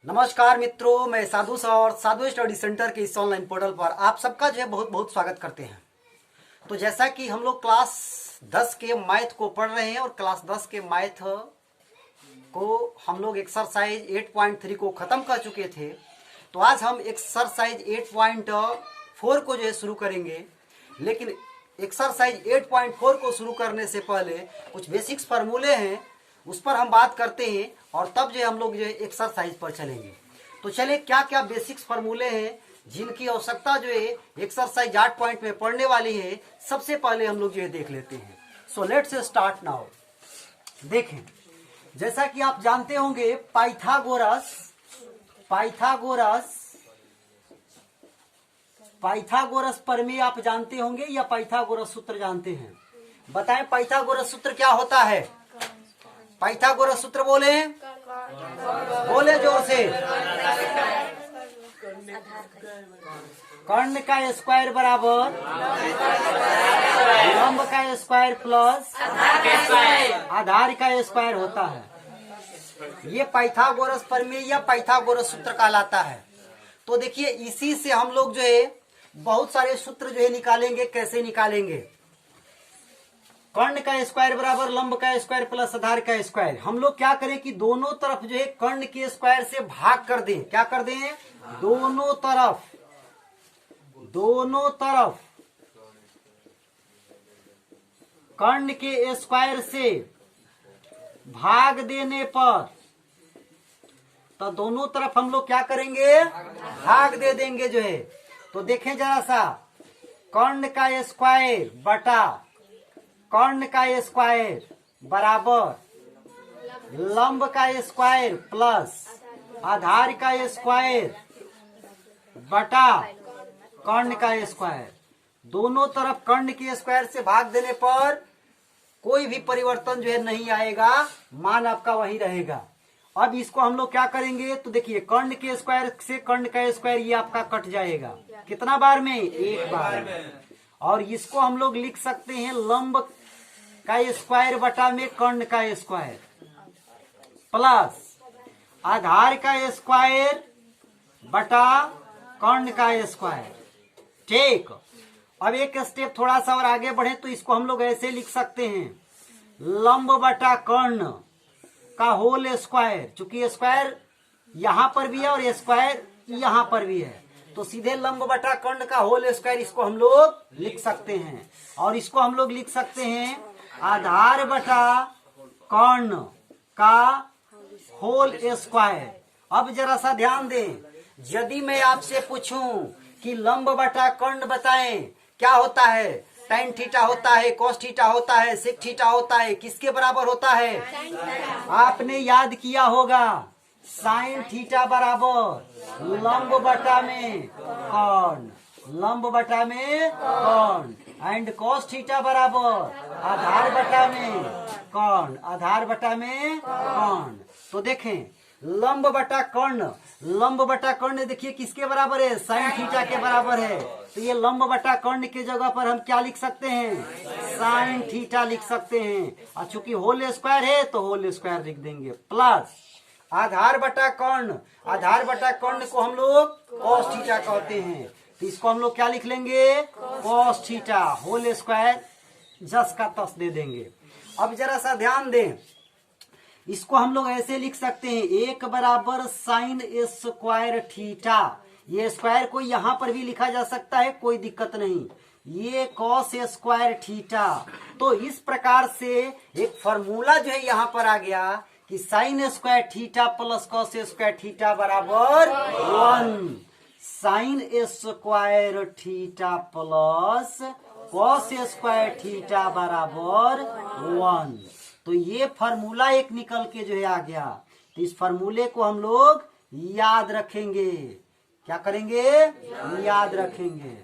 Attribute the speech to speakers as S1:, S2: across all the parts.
S1: नमस्कार मित्रों, मैं साधु सा और साधु स्टडी सेंटर के इस ऑनलाइन पोर्टल पर आप सबका जो है बहुत बहुत स्वागत करते हैं। तो जैसा कि हम लोग क्लास 10 के मैथ को पढ़ रहे हैं और क्लास 10 के मैथ को हम लोग एक्सरसाइज 8.3 को ख़त्म कर चुके थे। तो आज हम एक्सरसाइज 8.4 को जो है शुरू करेंगे। लेकिन एक्सरसाइज 8.4 को शुरू करने से पहले कुछ बेसिक्स फार्मूले हैं, उस पर हम बात करते हैं और तब जो हम लोग जो है एक्सरसाइज पर चलेंगे। तो चलिए क्या क्या बेसिक्स फार्मूले हैं जिनकी आवश्यकता जो है एक्सरसाइज 8 पॉइंट में पढ़ने वाली है, सबसे पहले हम लोग जो है देख लेते हैं। So let's start now. देखें, जैसा कि आप जानते होंगे पाइथागोरस प्रमेय आप जानते होंगे या पाइथागोरस सूत्र जानते हैं? बताएं पाइथागोरस सूत्र क्या होता है? पाइथागोरस सूत्र बोले जोर से। कर्ण का स्क्वायर बराबर लंब का स्क्वायर प्लस आधार का स्क्वायर होता है। ये पाइथागोरस प्रमेय या पाइथागोरस सूत्र कहलाता है। तो देखिए, इसी से हम लोग जो है बहुत सारे सूत्र जो है निकालेंगे। कैसे निकालेंगे? कर्ण का स्क्वायर बराबर लंब का स्क्वायर प्लस आधार का स्क्वायर। हम लोग क्या करें कि दोनों तरफ जो है कर्ण के स्क्वायर से भाग कर दें। क्या कर दें? दोनों तरफ कर्ण के स्क्वायर से भाग देने पर तो दोनों तरफ हम लोग क्या करेंगे? भाग दे देंगे जो है। तो देखें जरा सा, कर्ण का स्क्वायर बटा कर्ण का स्क्वायर बराबर लंब का स्क्वायर प्लस आधार का स्क्वायर बटा कर्ण का स्क्वायर। दोनों तरफ कर्ण के स्क्वायर से भाग देने पर कोई भी परिवर्तन जो है नहीं आएगा, मान आपका वही रहेगा। अब इसको हम लोग क्या करेंगे? तो देखिए, कर्ण के स्क्वायर से कर्ण का स्क्वायर ये आपका कट जाएगा। कितना बार में? एक बार में। और इसको हम लोग लिख सकते हैं लंब का स्क्वायर बटा में कर्ण का स्क्वायर प्लस आधार का स्क्वायर बटा कर्ण का स्क्वायर। ठीक। अब एक स्टेप थोड़ा सा और आगे बढ़े तो इसको हम लोग ऐसे लिख सकते हैं, लंब बटा कर्ण का होल स्क्वायर। चूंकि स्क्वायर यहां पर भी है और स्क्वायर यहां पर भी है, तो सीधे लंब बटा कर्ण का होल स्क्वायर इसको हम लोग लिख सकते हैं। और इसको हम लोग लिख सकते हैं आधार बटा कर्ण का होल स्क्वायर। अब जरा सा ध्यान दें, यदि मैं आपसे पूछूं कि लंब बटा कर्ण बताएं, क्या होता है? tan थीटा होता है, cos थीटा होता है, sec थीटा होता है। किसके बराबर होता है? आपने याद किया होगा, sin थीटा बराबर लंब बटा में कर्ण, लंब बटा में कर्ण। एंड cos थीटा बराबर आधार बटा में कर्ण, आधार बटा में कर्ण। तो देखें, लंब बटा कर्ण देखिए किसके बराबर है? साइन थीटा के बराबर है। तो ये लंब बटा कर्ण के जगह पर हम क्या लिख सकते हैं? साइन थीटा लिख सकते हैं। और चूंकि होल स्क्वायर है तो होल स्क्वायर लिख देंगे प्लस आधार बटा कर्ण को हम लोग cos थीटा कहते हैं। तो इसको हम लोग क्या लिख लेंगे? cos थीटा होल स्क्वायर जस का तस दे देंगे। अब जरा सा ध्यान दें, इसको हम लोग ऐसे लिख सकते हैं, एक बराबर साइन स्क्वायर थीटा। ये स्क्वायर को यहां पर भी लिखा जा सकता है, कोई दिक्कत नहीं। ये कॉस स्क्वायर थीटा। तो इस प्रकार से एक फॉर्मूला जो है यहां पर आ गया कि sign square theta plus cos square theta बराबर 1। Sign square theta plus cos square theta बराबर 1। तो ये फार्मूला एक निकल के जो है आ गया। तो इस फार्मूले को हम लोग याद रखेंगे। क्या करेंगे? याद रखेंगे।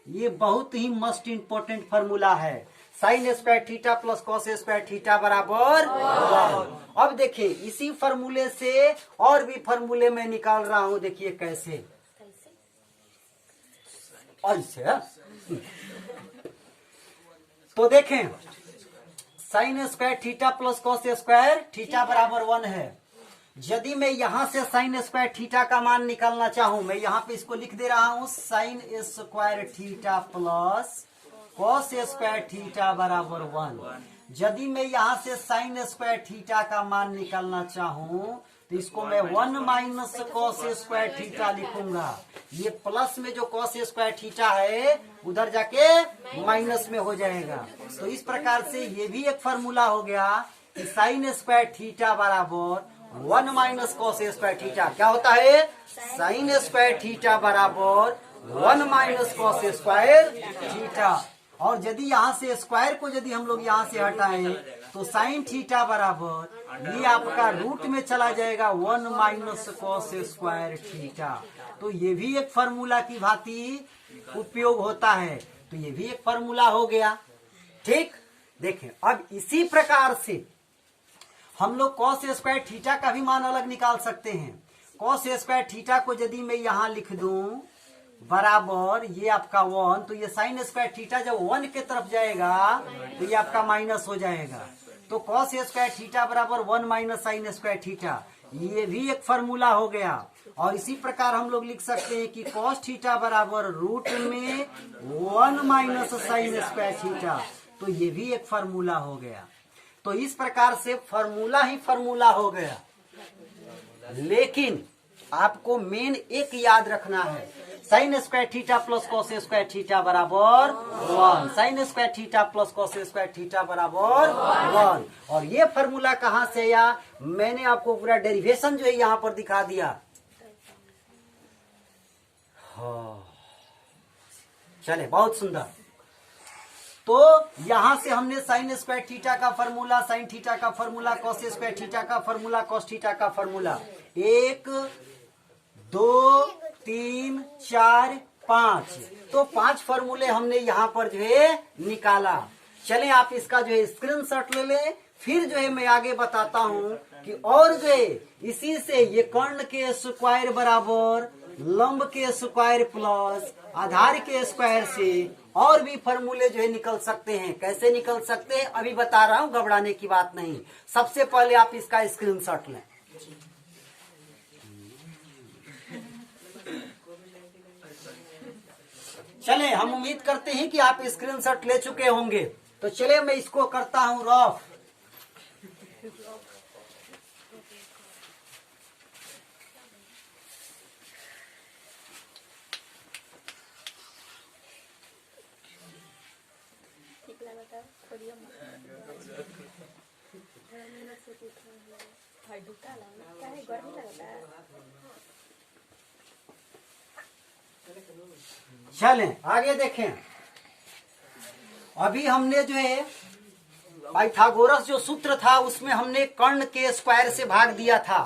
S1: ये बहुत ही मोस्ट इंपोर्टेंट फार्मूला है। Sign square theta plus cos square theta बराबर 1। अब देखिए, इसी फार्मूले से और भी फार्मूले में निकाल रहा हूं। देखिए कैसे? ऐसे। तो देखें, sign square theta plus cos square theta बराबर 1 है। यदि मैं यहां से साइन स्क्वायर थीटा का मान निकालना चाहूं, मैं यहां पे इसको लिख दे रहा हूं, sign square theta plus cos square theta बराबर 1। यदि मैं यहां से साइन स्क्वायर थीटा का मान निकालना चाहूं तो इसको मैं 1 माइनस कॉस स्क्वायर थीटा लिखूंगा। ये प्लस में जो कॉस स्क्वायर थीटा है उधर जाके माइनस में हो जाएगा। तो इस प्रकार से ये भी एक फॉर्मूला हो गया कि साइन स्क्वायर थीटा बराबर 1 माइनस कॉस स्क्वायर थीटा। क्या होता है? साइन स्क्वायर थीटा बराबर 1 माइनस कॉस स्क्वायर थीटा। और यदि यहाँ से स्क्वायर को यदि हम लोग यहाँ से हटाएं तो साइन थीटा बराबर ये आपका रूट में चला जाएगा 1 माइनस कॉस स्क्वायर थीटा। तो ये भी एक फॉर्मूला की भांति उपयोग होता है। तो ये भी एक फॉर्मूला हो गया। ठीक, देखें अब इसी प्रकार से हम लोग कॉस स्क्वायर थीटा का भी मान अलग निकाल सकते हैं। कॉस स्क्वायर थीटा को यदि मैं यहाँ लिख दूं बराबर ये आपका 1, तो ये साइन स्क्वायर थीटा जब 1 के तरफ जाएगा तो ये आपका माइनस हो जाएगा। तो कॉस स्क्वायर थीटा बराबर 1 माइनस साइन स्क्वायर थीटा, ये भी एक फॉर्मूला हो गया। और इसी प्रकार हम लोग लिख सकते हैं कि कॉस थीटा बराबर रूट में 1 माइनस साइन स्क्वायर थीटा, तो ये भी एक फॉर्मूला हो गया। तो इस प्रकार से फॉर्मूला ही फॉर्मूला हो गया। लेकिन आपको मेन एक याद रखना है, sign square theta plus cos square theta बराबर 1, sign square theta plus cos square theta बराबर 1। और ये फॉर्मूला कहां से आया? मैंने आपको पूरा डेरिवेशन जो है यहां पर दिखा दिया। चले, बहुत सुंदर। तो यहां से हमने साइन स्क्वायर थीटा का फॉर्मूला, साइन थीटा का फॉर्मूला, कॉस स्क्वायर थीटा का फॉर्मूला, कॉस थीटा का फॉर्मूला, 1 2 3 4 5, तो 5 फॉर्मूले हमने यहाँ पर जो है निकाला। चलें आप इसका जो है स्क्रीनशॉट ले लें, फिर जो है मैं आगे बताता हूँ कि और जो है इसी से ये कर्ण के स्क्वायर बराबर लंब के स्क्वायर प्लस आधार के स्क्वायर से और भी फॉर्मूले जो है निकल सकते हैं। कैसे निकल सकते हैं अभी बता रहा हूँ, घबराने की बात नहीं। सबसे पहले आप इसका स्क्रीनशॉट लें। चले, हम उम्मीद करते हैं कि आप स्क्रीनशॉट ले चुके होंगे। तो चले मैं इसको करता हूं रफ। चलें आगे देखें। अभी हमने जो है पाइथागोरस जो सूत्र था उसमें हमने कर्ण के स्क्वायर से भाग दिया था।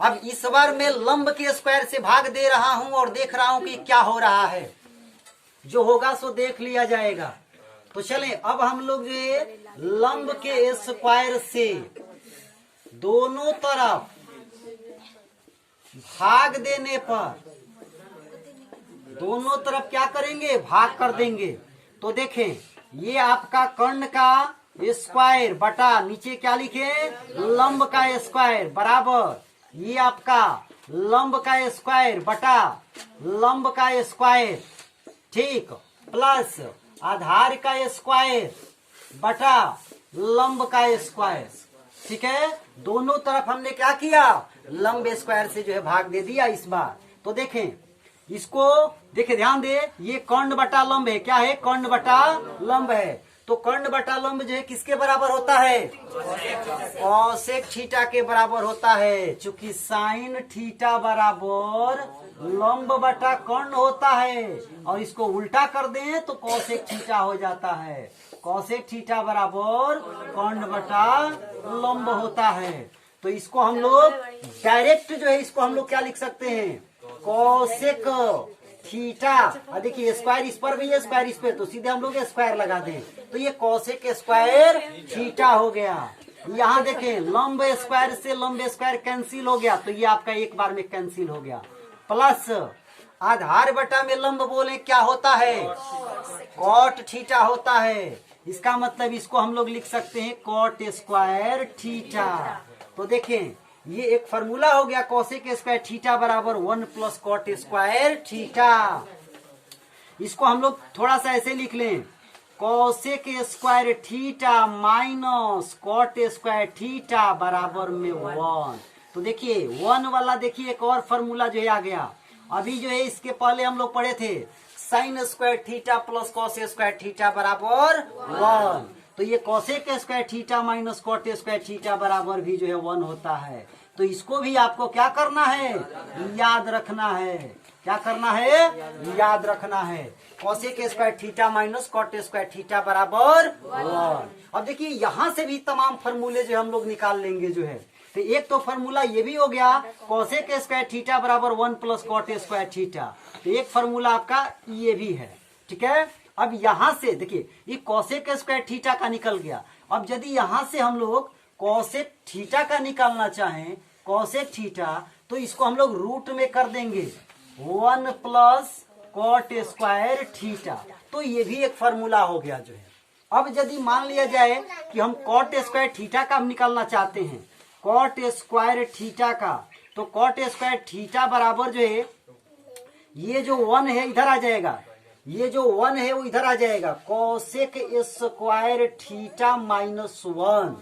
S1: अब इस बार मैं लंब के स्क्वायर से भाग दे रहा हूं और देख रहा हूं कि क्या हो रहा है। जो होगा सो देख लिया जाएगा। तो चलें अब हम लोग जो है लंब के स्क्वायर से दोनों तरफ भाग देने पर दोनों तरफ क्या करेंगे? भाग कर देंगे। तो देखें ये आपका कर्ण का स्क्वायर बटा नीचे क्या लिखे? लंब का स्क्वायर बराबर ये आपका लंब का स्क्वायर बटा लंब का स्क्वायर, ठीक, प्लस आधार का स्क्वायर बटा लंब का स्क्वायर। ठीक है, दोनों तरफ हमने क्या किया? लंब स्क्वायर से जो है भाग दे दिया इस बार। तो देखें इसको, देखे ध्यान दे, ये कर्ण बटा लंब है। क्या है? कर्ण बटा लंब है। तो कर्ण बटा लंब जो है किसके बराबर होता है? कॉसेक थीटा के बराबर होता है। चूंकि साइन थीटा बराबर लंब बटा कर्ण होता है और इसको उल्टा कर दें तो कॉसेक थीटा हो जाता है। कॉसेक थीटा बराबर कर्ण बटा लंब होता है। तो इसको हम लोग डायरेक्ट जो है इसको हम लोग क्या लिख सकते हैं? Cosec theta. देखिए स्क्वायर इस पर भी है, स्क्वायर इस पे, तो सीधे हम लोग स्क्वायर लगा दें तो ये कॉसेक स्क्वायर थीटा हो गया। यहाँ देखें लंब स्क्वायर से लंब स्क्वायर कैंसिल हो गया, तो ये आपका एक बार में कैंसिल हो गया। प्लस आधार बटा में लंब बोले क्या होता है? कॉट थीटा होता है। इसका मतलब इसको हम लोग लिख सकते हैं कॉट स्क्वायर थीटा। तो देखें ये एक फॉर्मूला हो गया कोसेक स्क्वायर थीटा बराबर 1 प्लस कॉट स्क्वायर थीटा। इसको हम लोग थोड़ा सा ऐसे लिख लें, cosec square theta minus cot square theta बराबर में 1। तो देखिए 1 वाला देखिए एक और फॉर्मूला जो है आ गया। अभी जो है इसके पहले हम लोग पढ़े थे sine square theta plus cos square theta बराबर 1। तो ये cosec square theta minus cot square theta बराबर भी जो है 1 होता है। तो इसको भी आपको क्या करना है, याद रखना है। क्या करना है, याद रखना है। Cosec square theta minus cot square theta बराबर 1। अब देखिए यहां से भी तमाम फॉर्मूले जो हम लोग निकाल लेंगे जो है। तो एक तो फॉर्मूला ये भी हो गया कोसेक स्क्वायर थीटा बराबर 1 प्लस कॉट स्क्वायर थीटा। तो एक फॉर्मूला आपका ये भी है, ठीक है। अब यहां से देखिए ये कोसेक स्क्वायर थीटा का निकल गया। अब यदि यहां से हम लोग कोसेक थीटा का निकालना चाहें, कोसेक थीटा, तो इसको हम लोग रूट में कर देंगे 1 प्लस कॉट स्क्वायर थीटा। तो ये भी एक फॉर्मूला हो गया जो है। अब यदि मान लिया जाए कि हम कॉट स्क्वायर थीटा का निकालना चाहते हैं, कॉट स्क्वायर थीटा का, तो कॉट स्क्वायर थीटा बराबर जो है ये जो 1 है इधर आ जाएगा, ये जो 1 है वो इधर आ जाएगा, cosec square theta minus 1।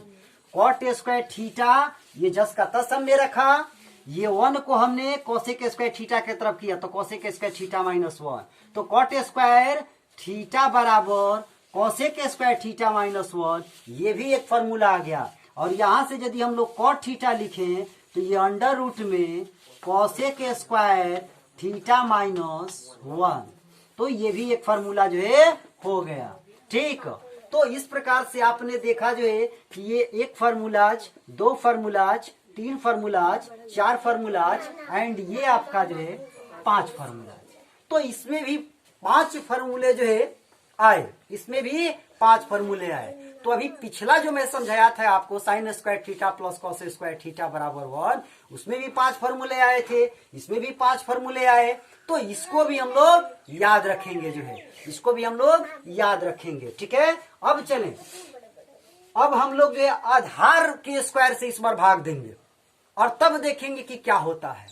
S1: Cot square theta ये जस का तस हमने रखा, ये 1 को हमने कोसेक स्क्वायर थीटा की तरफ किया तो कोसेक स्क्वायर थीटा माइनस 1। तो कॉट स्क्वायर थीटा बराबर कोसेक स्क्वायर थीटा माइनस 1, ये भी एक फॉर्मूला आ गया। और यहां से यदि हम लोग कॉट थीटा लिखें तो ये अंडर रूट में कोसेक स्क्वायर थीटा माइनस 1। तो ये भी एक फॉर्मूला जो है हो गया, ठीक। तो इस प्रकार से आपने देखा जो है कि ये एक formulas, 2 formulas, 3 formulas, 4 formulas and ये आपका जो है 5 फार्मूलाज। तो इसमें भी 5 फार्मूले जो है आए, इसमें भी 5 फार्मूले आए। तो अभी पिछला जो मैं समझाया था आपको sign square theta plus cos square theta बराबर 1, उसमें भी 5 फार्मूले आए थे, इसमें भी 5 फार्मूले आए। तो इसको भी हम लोग याद रखेंगे जो है, इसको भी हम लोग याद रखेंगे, ठीक है। अब चलें, अब हम लोग जो है आधार के स्क्वायर से इस बार भाग देंगे और तब देखेंगे कि क्या होता है।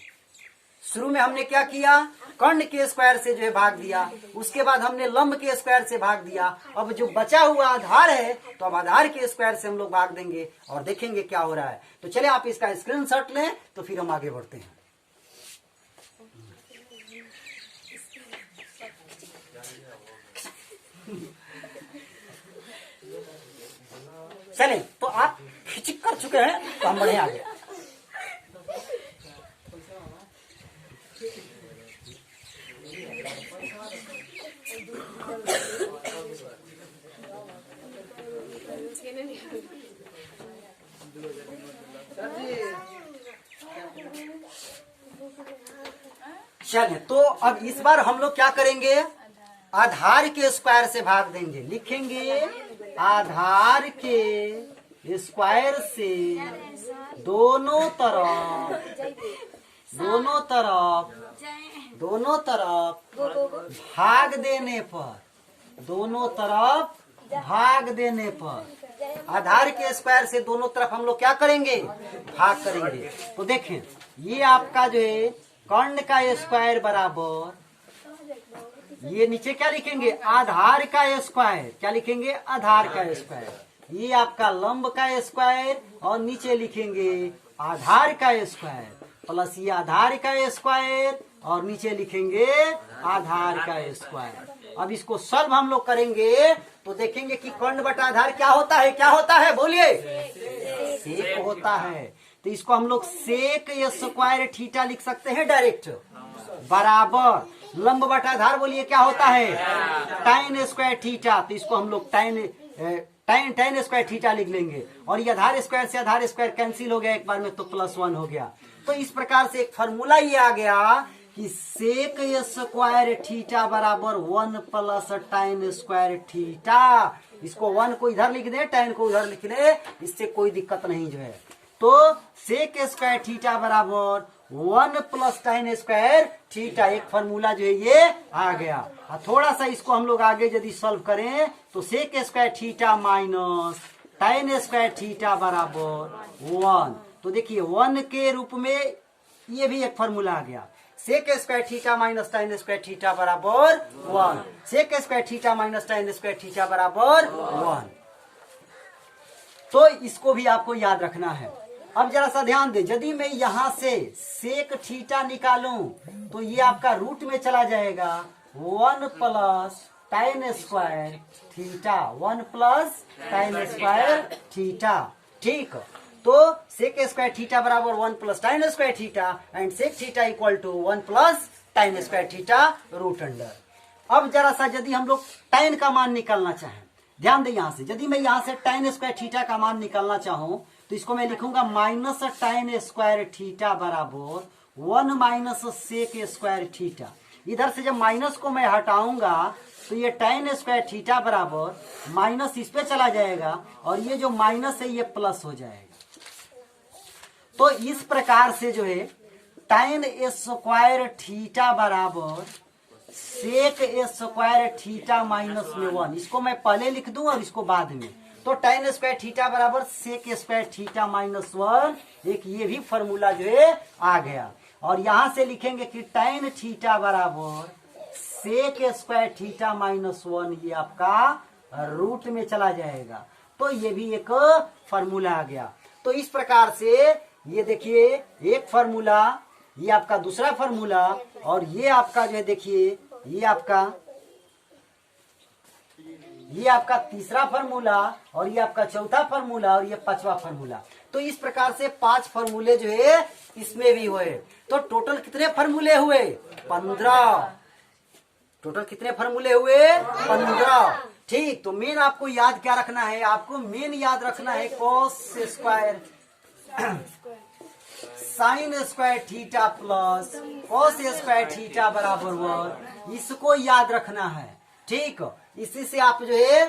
S1: शुरू में हमने क्या किया, कर्ण के स्क्वायर से जो है भाग दिया, उसके बाद हमने लंब के स्क्वायर से भाग दिया। अब जो बचा हुआ आधार है तो अब आधार के स्क्वायर से हम लोग भाग देंगे और देखेंगे क्या हो रहा है। तो चले आप इसका स्क्रीनशॉट लें तो फिर हम आगे बढ़ते हैं। चलें, तो आप खिचक कर चुके हैं तो हम बढ़े आगे। चलें, तो अब इस बार हम लोग क्या करेंगे, आधार के स्क्वायर से भाग देंगे। लिखेंगे आधार के स्क्वायर से दोनों तरफ भाग देने पर, दोनों तरफ भाग देने पर आधार के स्क्वायर से दोनों तरफ हम लोग क्या करेंगे, भाग करेंगे। तो देखें ये आपका जो है कर्ण का स्क्वायर बराबर, ये नीचे क्या लिखेंगे, आधार का स्क्वायर, क्या लिखेंगे, आधार का स्क्वायर। ये आपका लंब का स्क्वायर और नीचे लिखेंगे आधार का स्क्वायर, प्लस ये आधार का स्क्वायर और नीचे लिखेंगे आधार का स्क्वायर। अब इसको सॉल्व हम लोग करेंगे तो देखेंगे कि कर्ण बटा आधार क्या होता है, क्या होता है, बोलिए, सेक होता है। तो इसको हम लोग सेक स्क्वायर थीटा लिख सकते हैं डायरेक्ट, बराबर लंब बटा आधार बोलिए क्या होता है, टाइन स्क्वायर थीटा। तो इसको हम लोग टाइन स्क्वायर थीटा लिख लेंगे और ये आधार स्क्वायर से आधार स्क्वायर कैंसिल हो गया एक बार में तो +1 हो गया। तो इस प्रकार से एक फॉर्मूला ये आ गया कि सेक स्क्वायर थीटा बराबर 1 प्लस टाइन स्क्वायर थीटा। इसको 1 को इधर लिख दे, टाइन को उधर लिख ले, इससे कोई दिक्कत नहीं जो है। तो सेक स्क्वायर थीटा बराबर 1 प्लस टाइन स्क्वायर थीटा, एक फॉर्मूला जो है ये आ गया। थोड़ा सा इसको हम लोग आगे यदि सॉल्व करें तो sec square theta minus tan square theta बराबर 1। तो देखिए 1 के रूप में ये भी एक फॉर्मूला आ गया, sec square theta minus tan square theta बराबर 1, sec square theta minus tan square theta बराबर 1। तो इसको भी आपको याद रखना है। अब जरा सा ध्यान दे, यदि मैं यहां से सेक थीटा निकालूं तो ये आपका रूट में चला जाएगा, 1 plus tan square theta, 1 plus tan square theta. ठीक, तो सेक स्क्वायर थीटा बराबर 1 plus tan square theta and sec theta equal to 1 plus tan square theta root under. अब जरा सा यदि हम लोग tan का मान निकालना चाहें, ध्यान दें यहां से, यदि मैं यहां से tan स्क्वायर थीटा का मान निकालना चाहूं तो इसको मैं लिखूंगा माइनस tan स्क्वायर थीटा बराबर 1 माइनस सेक स्क्वायर थीटा। इधर से जब माइनस को मैं हटाऊंगा तो ये tan स्क्वायर थीटा बराबर माइनस इस पे चला जाएगा और ये जो माइनस है ये प्लस हो जाएगा। तो इस प्रकार से जो है tan स्क्वायर थीटा बराबर सेक स्क्वायर थीटा माइनस में 1, इसको मैं पहले लिख दूं और इसको बाद में। तो tan स्क्वायर थीटा बराबर सेक स्क्वायर थीटा माइनस 1, एक ये भी फॉर्मूला जो है आ गया। और यहां से लिखेंगे कि tan थीटा बराबर सेक स्क्वायर थीटा माइनस 1, ये आपका रूट में चला जाएगा। तो ये भी एक फॉर्मूला आ गया। तो इस प्रकार से ये देखिए एक फॉर्मूला, ये आपका दूसरा फॉर्मूला, और ये आपका जो है देखिए ये आपका तीसरा फॉर्मूला, और ये आपका चौथा फॉर्मूला, और ये पांचवा फॉर्मूला। तो इस प्रकार से 5 फॉर्मूले जो है इसमें भी हुए। तो टोटल कितने फॉर्मूले हुए? 15। टोटल कितने फॉर्मूले हुए? 15। ठीक, तो मेन आपको याद क्या रखना है? आपको मेन याद रखना है cos square sine square theta plus cos square theta बराबर 1, इसको याद रखना है। ठीक, इसी से आप जो है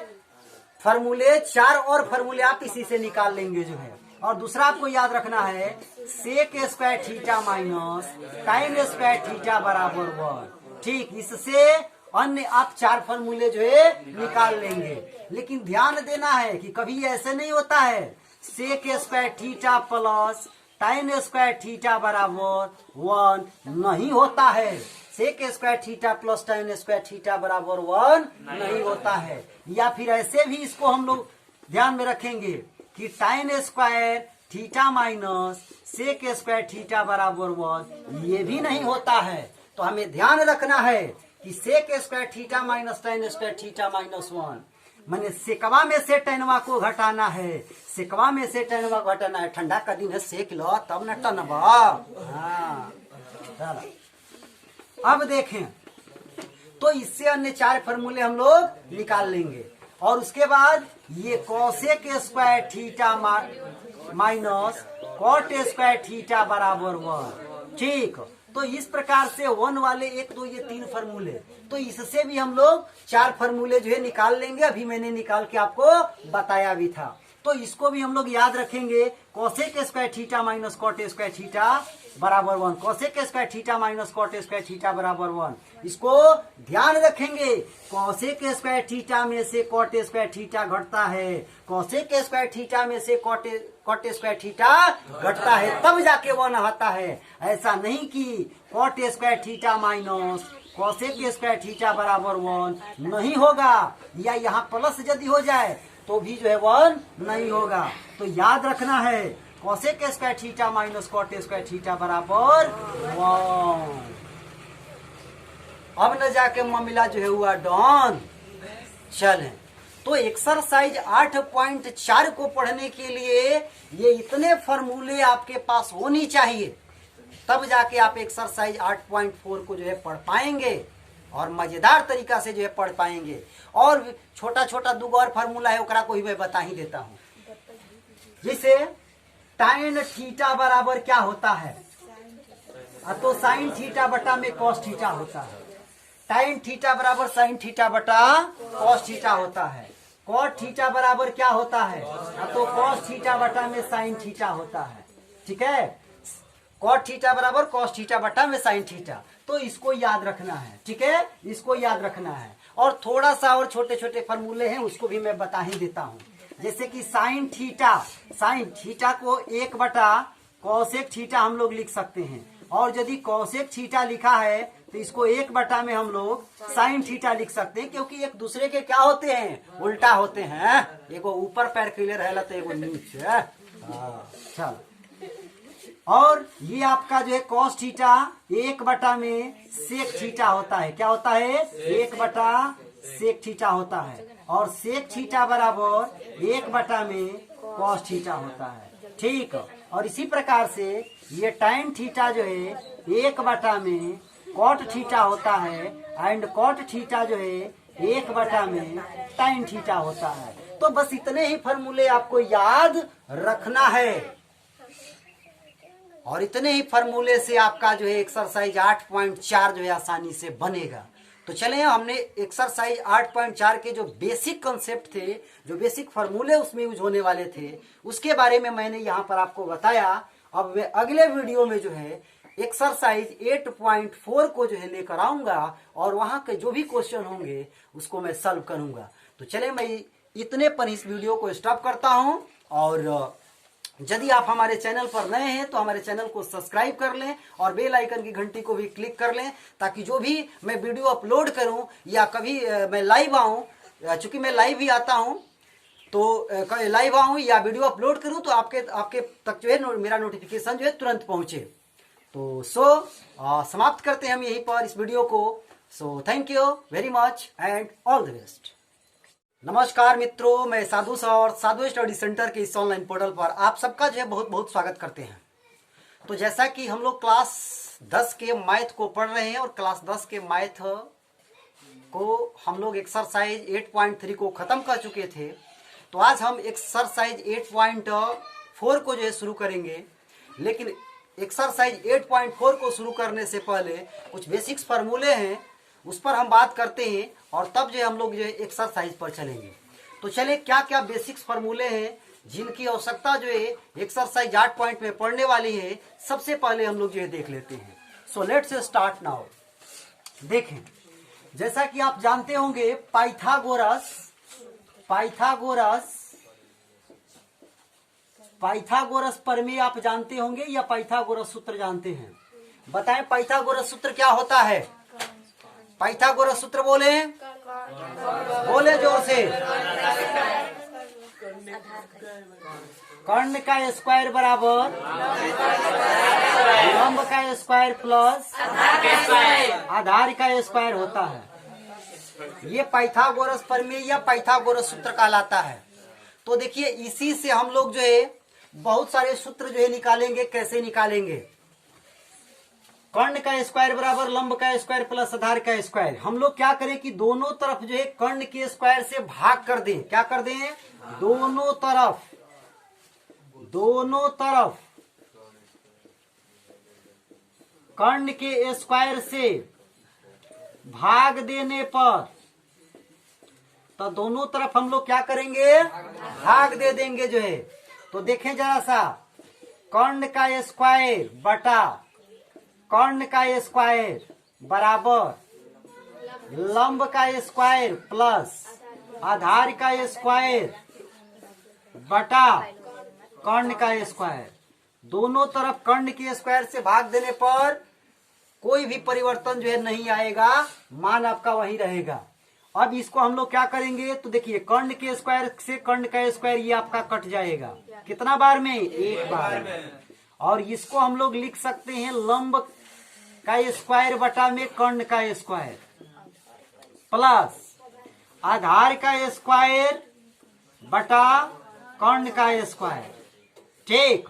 S1: फॉर्मूले 4 और फॉर्मूले आप इसी से निकाल लेंगे जो है। और दूसरा आपको याद रखना है sec square theta minus tan square theta बराबर 1। ठीक, इससे अन्य आप 4 फॉर्मूले जो है निकाल लेंगे। लेकिन ध्यान देना है कि कभी ऐसे नहीं होता है sec square theta plus tan square theta बराबर 1 नहीं होता है। Sec square theta plus tan square theta बराबर 1 नहीं होता है। या फिर ऐसे भी इसको हम लोग ध्यान में रखेंगे कि tan square theta minus sec square theta बराबर 1, ये भी नहीं होता है। तो हमें ध्यान रखना है कि sec square theta minus tan square theta minus 1, मैंने सेकवा में से टनवा को घटाना है, सेकवा में से टनवा घटाना है। ठंडा का दिन है, सेक लो तब न टनवा। हाँ, अब देखें तो इससे अन्य 4 फॉर्मूले हम लोग निकाल लेंगे। और उसके बाद ये cosec square theta minus cot square theta बराबर 1। ठीक, तो इस प्रकार से 1 वाले 1 2 ये 3 फॉर्मूले, तो इससे भी हम लोग 4 फॉर्मूले जो है निकाल लेंगे। अभी मैंने निकाल के आपको बताया भी था। तो इसको भी हम लोग याद रखेंगे, cosec square theta minus cot square theta बराबर 1, cosec square theta minus cot square theta बराबर 1। इसको ध्यान रखेंगे, कोसेक स्क्वायर थीटा में से कॉट स्क्वायर थीटा घटता है, कोसेक स्क्वायर थीटा में से कॉट स्क्वायर थीटा घटता है, तब जाके 1 आता है। ऐसा नहीं कि cot square theta minus cosec square theta बराबर 1 नहीं होगा, या यहाँ प्लस यदि हो जाए तो भी जो है 1 नहीं होगा। तो याद रखना है cosec square theta minus cot square theta बराबर 1। अब न जाके मामला जो है हुआ डॉन। चलें, तो एक्सरसाइज 8.4 को पढ़ने के लिए ये इतने फॉर्मूले आपके पास होनी चाहिए, तब जाके आप एक्सरसाइज 8.4 को जो है पढ़ पाएंगे और मजेदार तरीका से जो है पढ़ पाएंगे। और छोटा छोटा 2 और फॉर्मूला है, ओकरा को ही मैं बता ही देता हूँ। जैसे tan थीटा बराबर क्या होता है? तो साइन थीटा बटा में कॉस थीटा होता है। tan थीटा बराबर साइन थीटा बटा कॉस थीटा होता है। कॉट थीटा बराबर क्या होता है? तो कॉस थीटा बटा में साइन थीटा होता है। ठीक है, कॉट थीटा बराबर कॉस थीटा बटा में साइन थीटा। तो इसको याद रखना है। ठीक है, इसको याद रखना है। और थोड़ा सा और छोटे छोटे फॉर्मूले हैं, उसको भी मैं बता ही देता हूँ। जैसे कि साइन थीटा को 1 बटा कौसेक थीटा हम लोग लिख सकते हैं। और यदि कौसेक थीटा लिखा है तो इसको 1 में हम लोग साइन थीटा लिख सकते हैं, क्योंकि एक दूसरे के क्या होते हैं, उल्टा होते हैं। एगो ऊपर पैर क्लियर है तो एगो नीचे। चल, और ये आपका जो है कॉस थीटा 1 में सेक थीटा होता है। क्या होता है, 1 सेक थीटा होता है। और सेक थीटा बराबर 1 में कॉस थीटा होता है। ठीक। और इसी प्रकार से ये टाइन थीटा जो है 1 में कॉट थीटा होता है, एंड कॉट थीटा जो है 1 में टाइन थीटा होता है। तो बस इतने ही फॉर्मूले आपको याद रखना है, और इतने ही फॉर्मूले से आपका जो है एक्सरसाइज 8.4 जो है आसानी से बनेगा। तो चले, हमने एक्सरसाइज 8.4 के जो बेसिक कंसेप्ट थे, जो बेसिक फॉर्मूले उसमें यूज होने वाले थे, उसके बारे में मैंने यहाँ पर आपको बताया। अब मैं अगले वीडियो में जो है एक्सरसाइज 8.4 को जो है लेकर आऊंगा, और वहां के जो भी क्वेश्चन होंगे उसको मैं सॉल्व करूंगा। तो चले, मैं इतने पर इस वीडियो को स्टॉप करता हूं। और यदि आप हमारे चैनल पर नए हैं तो हमारे चैनल को सब्सक्राइब कर लें और बेल आइकन की घंटी को भी क्लिक कर लें, ताकि जो भी मैं वीडियो अपलोड करूं या कभी मैं लाइव आऊं, चूंकि मैं लाइव भी आता हूं, तो लाइव आऊं या वीडियो अपलोड करूं तो आपके तक जो है मेरा नोटिफिकेशन जो है तुरंत पहुंचे। तो समाप्त करते हैं हम यहीं पर इस वीडियो को। So thank you very much and all the best. नमस्कार मित्रों, मैं साधु सर साधु स्टडी सेंटर के इस ऑनलाइन पोर्टल पर आप सबका जो है बहुत बहुत स्वागत करते हैं। तो जैसा कि हम लोग क्लास 10 के मैथ को पढ़ रहे हैं, और क्लास 10 के मैथ को हम लोग एक्सरसाइज 8.3 को खत्म कर चुके थे। तो आज हम एक्सरसाइज 8.4 को जो है शुरू करेंगे। लेकिन एक्सरसाइज 8.4 को शुरू करने से पहले कुछ बेसिक्स फार्मूले हैं, उस पर हम बात करते हैं, और तब जो हम लोग जो है एक्सरसाइज पर चलेंगे। तो चले, क्या क्या बेसिक्स फार्मूले हैं जिनकी आवश्यकता जो है एक्सरसाइज 8 में पढ़ने वाली है, सबसे पहले हम लोग जो है देख लेते हैं। So let's start now. देखें, जैसा कि आप जानते होंगे पाइथागोरस प्रमेय आप जानते होंगे, या पाइथागोरस सूत्र जानते हैं? बताएं, पाइथागोरस सूत्र क्या होता है? पाइथागोरस सूत्र बोले जोर से। कर्ण का स्क्वायर बराबर लंब का स्क्वायर प्लस आधार का स्क्वायर होता है। ये पाइथागोरस प्रमेय या पाइथागोरस सूत्र कहलाता है। तो देखिए, इसी से हम लोग जो है बहुत सारे सूत्र जो है निकालेंगे। कैसे निकालेंगे? कर्ण का स्क्वायर बराबर लंब का स्क्वायर प्लस आधार का स्क्वायर। हम लोग क्या करें कि दोनों तरफ जो है कर्ण के स्क्वायर से भाग कर दें। क्या कर दें? दोनों तरफ कर्ण के स्क्वायर से भाग देने पर, तो दोनों तरफ हम लोग क्या करेंगे? भाग दे देंगे जो है। तो देखें जरा सा, कर्ण का स्क्वायर बटा कर्ण का स्क्वायर बराबर लंब का स्क्वायर प्लस आधार का स्क्वायर बटा कर्ण का स्क्वायर। दोनों तरफ कर्ण के स्क्वायर से भाग देने पर कोई भी परिवर्तन जो है नहीं आएगा, मान आपका वही रहेगा। अब इसको हम लोग क्या करेंगे? तो देखिए, कर्ण के स्क्वायर से कर्ण का स्क्वायर ये आपका कट जाएगा। कितना बार में? एक बार में। और इसको हम लोग लिख सकते हैं लंब का स्क्वायर बटा में कर्ण का स्क्वायर प्लस आधार का स्क्वायर बटा कर्ण का स्क्वायर। ठीक।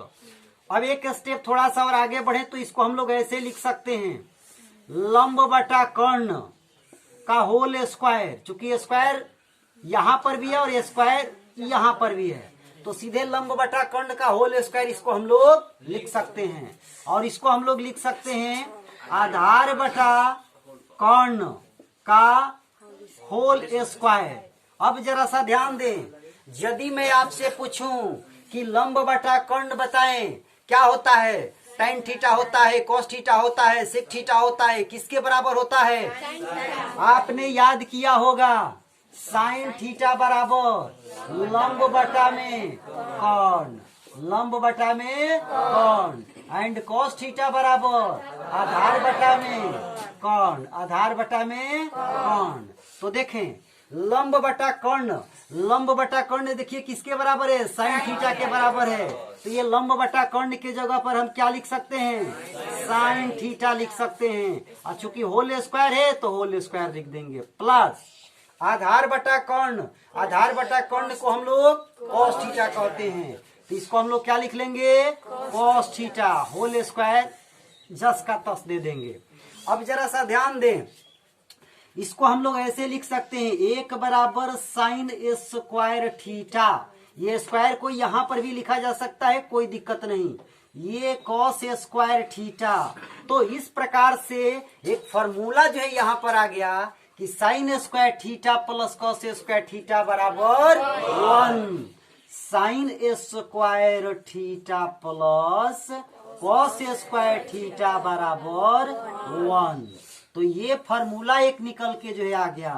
S1: अब एक स्टेप थोड़ा सा और आगे बढ़े तो इसको हम लोग ऐसे लिख सकते हैं, लंब बटा कर्ण का होल स्क्वायर। चूंकि स्क्वायर यहां पर भी है और स्क्वायर यहां पर भी है, तो सीधे लंब बटा कर्ण का होल स्क्वायर इसको हम लोग लिख सकते हैं। और इसको हम लोग लिख सकते हैं आधार बटा कर्ण का होल स्क्वायर। अब जरा सा ध्यान दें, यदि मैं आपसे पूछूं कि लंब बटा कर्ण बताएं क्या होता है? tan थीटा होता है, cos थीटा होता है, sec थीटा होता है, किसके बराबर होता है? आपने याद किया होगा, sin थीटा बराबर लंब बटा में कर्ण। लंब बटा में कर्ण एंड cos थीटा बराबर आधार बटा में कर्ण, आधार बटा में कर्ण। तो देखें लंब बटा कर्ण, लंब बटा कर्ण देखिए किसके बराबर है, साइन थीटा के बराबर है। तो ये लंब बटा कर्ण के जगह पर हम क्या लिख सकते हैं, साइन थीटा लिख सकते हैं। और चूंकि होल स्क्वायर है तो होल स्क्वायर लिख देंगे, प्लस आधार बटा कर्ण, आधार बटा कर्ण को हम लोग cos थीटा कहते हैं। तो इसको हम लोग क्या लिख लेंगे, cos थीटा होल स्क्वायर जस का तस दे देंगे। अब जरा सा ध्यान दें, इसको हम लोग ऐसे लिख सकते हैं, एक बराबर साइन स्क्वायर थीटा, ये स्क्वायर को यहां पर भी लिखा जा सकता है, कोई दिक्कत नहीं, ये cos स्क्वायर थीटा। तो इस प्रकार से एक फॉर्मूला जो है यहां पर आ गया कि sign square theta plus cos square theta बराबर 1, sign square theta plus cos square theta बराबर 1। तो ये फॉर्मूला एक निकल के जो है आ गया।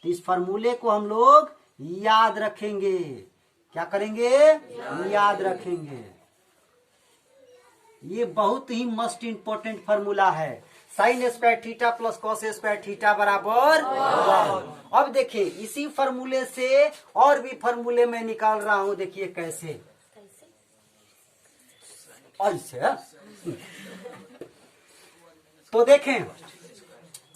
S1: तो इस फॉर्मूले को हम लोग याद रखेंगे, क्या करेंगे, याद रखेंगे। ये बहुत ही मोस्ट इंपोर्टेंट फॉर्मूला है, sign square theta plus cos square theta बराबर 1। अब देखिए इसी फॉर्मूले से और भी फॉर्मूले में निकाल रहा हूं, देखिए कैसे, ऐसे। तो देखें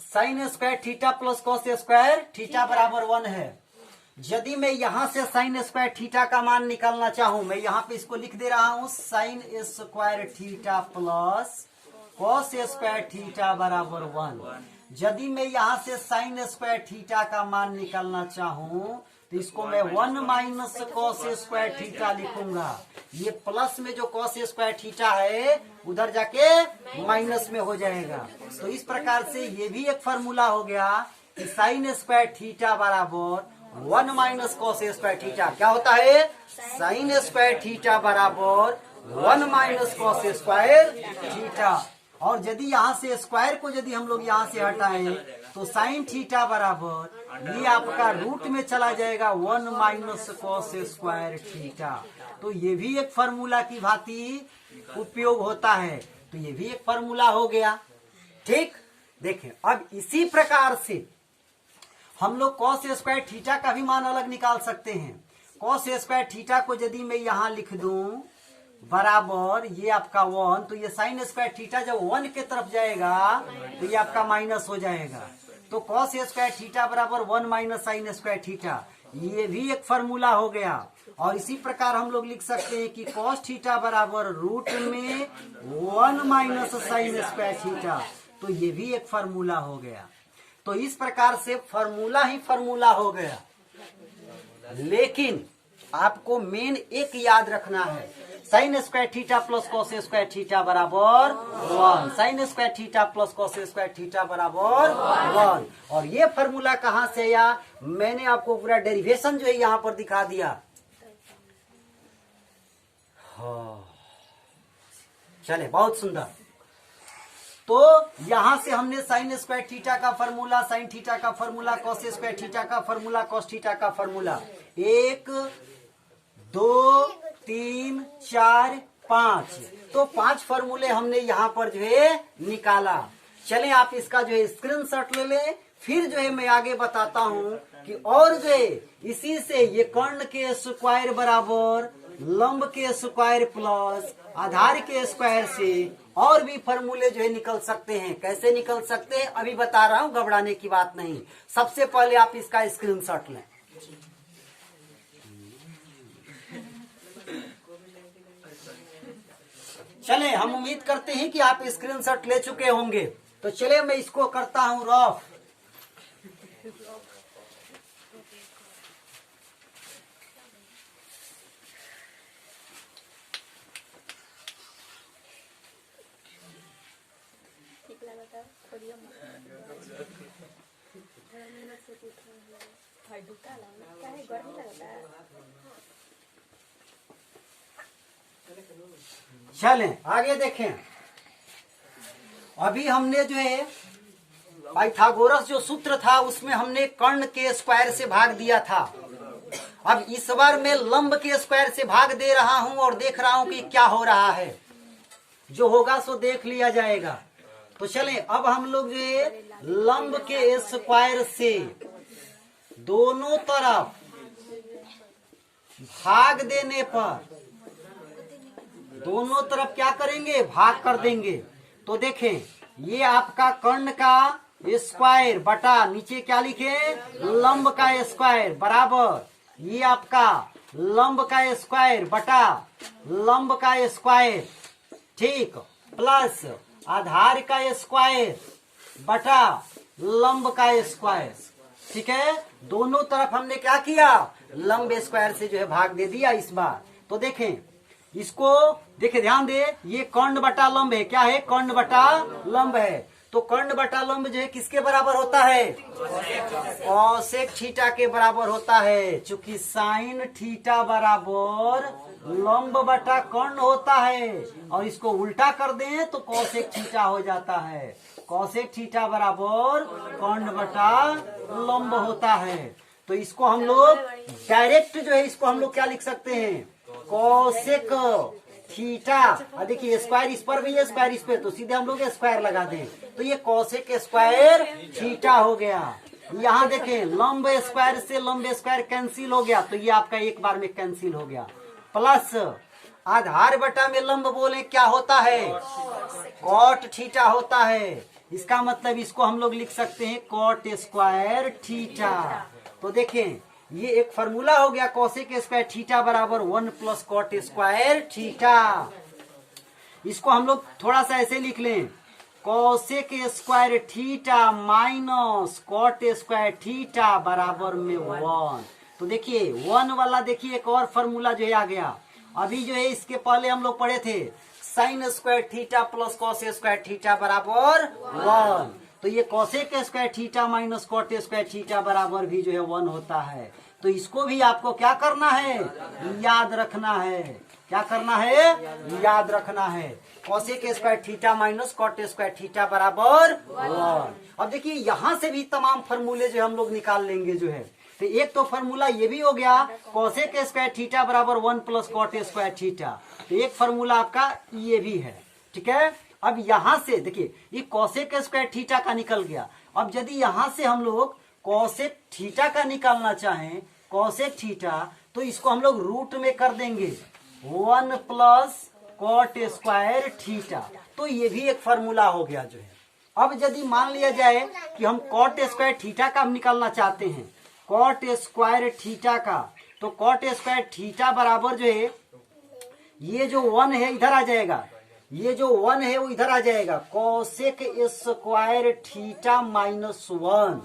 S1: sign square theta plus cos square theta बराबर 1 है। यदि मैं यहां से साइन स्क्वायर थीटा का मान निकालना चाहूं, मैं यहां पे इसको लिख दे रहा हूं, sign square theta plus cos square theta बराबर 1। यदि मैं यहां से साइन स्क्वायर थीटा का मान निकालना चाहूं तो इसको मैं 1 माइनस cos स्क्वायर थीटा लिखूंगा। ये प्लस में जो cos स्क्वायर थीटा है उधर जाके माइनस में हो जाएगा। तो इस प्रकार से ये भी एक फॉर्मूला हो गया कि साइन स्क्वायर थीटा बराबर 1 माइनस cos स्क्वायर थीटा क्या होता है, साइन स्क्वायर थीटा बराबर 1 माइनस cos स्क्वायर थीटा। और यदि यहाँ से स्क्वायर को यदि हम लोग यहाँ से हटाएं तो साइन थीटा बराबर ये आपका रूट में चला जाएगा 1 माइनस cos स्क्वायर थीटा। तो ये भी एक फॉर्मूला की भांति उपयोग होता है। तो ये भी एक फॉर्मूला हो गया, ठीक। देखें अब इसी प्रकार से हम लोग cos स्क्वायर थीटा का भी मान अलग निकाल सकते हैं। cos स्क्वायर थीटा को यदि मैं यहाँ लिख दूं बराबर ये आपका 1, तो ये साइन स्क्वायर थीटा जब 1 के तरफ जाएगा तो ये आपका माइनस हो जाएगा। तो cos स्क्वायर थीटा बराबर 1 माइनस साइन स्क्वायर थीटा, ये भी एक फॉर्मूला हो गया। और इसी प्रकार हम लोग लिख सकते हैं कि cos थीटा बराबर रूट में 1 माइनस साइन स्क्वायर थीटा, तो ये भी एक फॉर्मूला हो गया। तो इस प्रकार से फॉर्मूला ही फॉर्मूला हो गया। लेकिन आपको मेन एक याद रखना है, sign square theta plus cos square theta बराबर 1, sign square theta plus cos square theta बराबर 1। और ये फॉर्मूला कहाँ से आया, मैंने आपको पूरा डेरिवेशन जो है यहाँ पर दिखा दिया। चले बहुत सुंदर। तो यहां से हमने साइन स्क्वायर थीटा का फॉर्मूला, साइन थीटा का फॉर्मूला, cos स्क्वायर थीटा का फॉर्मूला, cos थीटा का फॉर्मूला 1 2 3 4 5, तो 5 फॉर्मूले हमने यहाँ पर जो है निकाला। चलें आप इसका जो है स्क्रीनशॉट ले लें, फिर जो है मैं आगे बताता हूँ कि और जो है इसी से ये कर्ण के स्क्वायर बराबर लंब के स्क्वायर प्लस आधार के स्क्वायर से और भी फॉर्मूले जो है निकल सकते हैं। कैसे निकल सकते हैं अभी बता रहा हूँ, घबराने की बात नहीं। सबसे पहले आप इसका स्क्रीनशॉट लें। चले हम उम्मीद करते हैं कि आप स्क्रीनशॉट ले चुके होंगे। तो चले मैं इसको करता हूं रफ। चलें आगे देखें। अभी हमने जो है पाइथागोरस जो सूत्र था उसमें हमने कर्ण के स्क्वायर से भाग दिया था। अब इस बार मैं लंब के स्क्वायर से भाग दे रहा हूं और देख रहा हूं कि क्या हो रहा है। जो होगा सो देख लिया जाएगा। तो चलें अब हम लोग जो लंब के स्क्वायर से दोनों तरफ भाग देने पर दोनों तरफ क्या करेंगे, भाग कर देंगे। तो देखें ये आपका कर्ण का स्क्वायर बटा नीचे क्या लिखे, लंब का स्क्वायर बराबर ये आपका लंब का स्क्वायर बटा लंब का स्क्वायर, ठीक, प्लस आधार का स्क्वायर बटा लंब का स्क्वायर। ठीक है, दोनों तरफ हमने क्या किया, लंब स्क्वायर से जो है भाग दे दिया इस बार। तो देखें इसको, देखें ध्यान दे, ये कर्ण बटा लंब है, क्या है, कर्ण बटा लंब है। तो कर्ण बटा लंब जो है किसके बराबर होता है, कौसेक थीटा के बराबर होता है। चूंकि साइन थीटा बराबर लंब बटा कर्ण होता है और इसको उल्टा कर दें तो कौसेक थीटा हो जाता है। कौसेक थीटा बराबर कर्ण बटा लंब होता है। तो इसको हम लोग डायरेक्ट जो है इसको हम लोग क्या लिख सकते हैं, कौसेक थीटा। देखिए स्क्वायर इस पर भी है, स्क्वायर इस पे, तो सीधे हम लोग स्क्वायर लगा दें तो ये कौसेक स्क्वायर थीटा हो गया। यहाँ देखें लंब स्क्वायर से लंब स्क्वायर कैंसिल हो गया, तो ये आपका एक बार में कैंसिल हो गया। प्लस आधार बटा में लंब बोले क्या होता है, कॉट थीटा होता है। इसका मतलब इसको हम लोग लिख सकते हैं कॉट स्क्वायर थीटा। तो देखें ये एक फॉर्मूला हो गया, कौसेक स्क्वायर थीटा बराबर 1 प्लस कॉट स्क्वायर थीटा। इसको हम लोग थोड़ा सा ऐसे लिख लें, cosec square theta minus cot square theta बराबर में 1। तो देखिए 1 वाला देखिए एक और फॉर्मूला जो है आ गया। अभी जो है इसके पहले हम लोग पढ़े थे sine square theta plus cos square theta बराबर 1। तो ये cosec square theta minus cot square theta बराबर भी जो है 1 होता है। तो इसको भी आपको क्या करना है, याद रखना है। क्या करना है, याद रखना है। Cosec square theta minus cot square theta बराबर 1। अब देखिए यहां से भी तमाम फॉर्मूले जो हम लोग निकाल लेंगे जो है। तो एक तो फॉर्मूला ये भी हो गया कौसेक स्क्वायर थीटा बराबर 1 प्लस कॉट स्क्वायर थीटा। तो एक फॉर्मूला आपका ये भी है, ठीक है। अब यहां से देखिए ये कौसेक स्क्वायर थीटा का निकल गया। अब यदि यहां से हम लोग कौसेक थीटा का निकालना चाहें, कौसेक थीटा, तो इसको हम लोग रूट में कर देंगे 1 प्लस कॉट स्क्वायर थीटा। तो ये भी एक फॉर्मूला हो गया जो है। अब यदि मान लिया जाए कि हम कॉट स्क्वायर थीटा का निकालना चाहते हैं, कॉट स्क्वायर थीटा का, तो कॉट स्क्वायर थीटा बराबर जो है ये जो 1 है इधर आ जाएगा, ये जो 1 है वो इधर आ जाएगा, cosec square theta minus 1।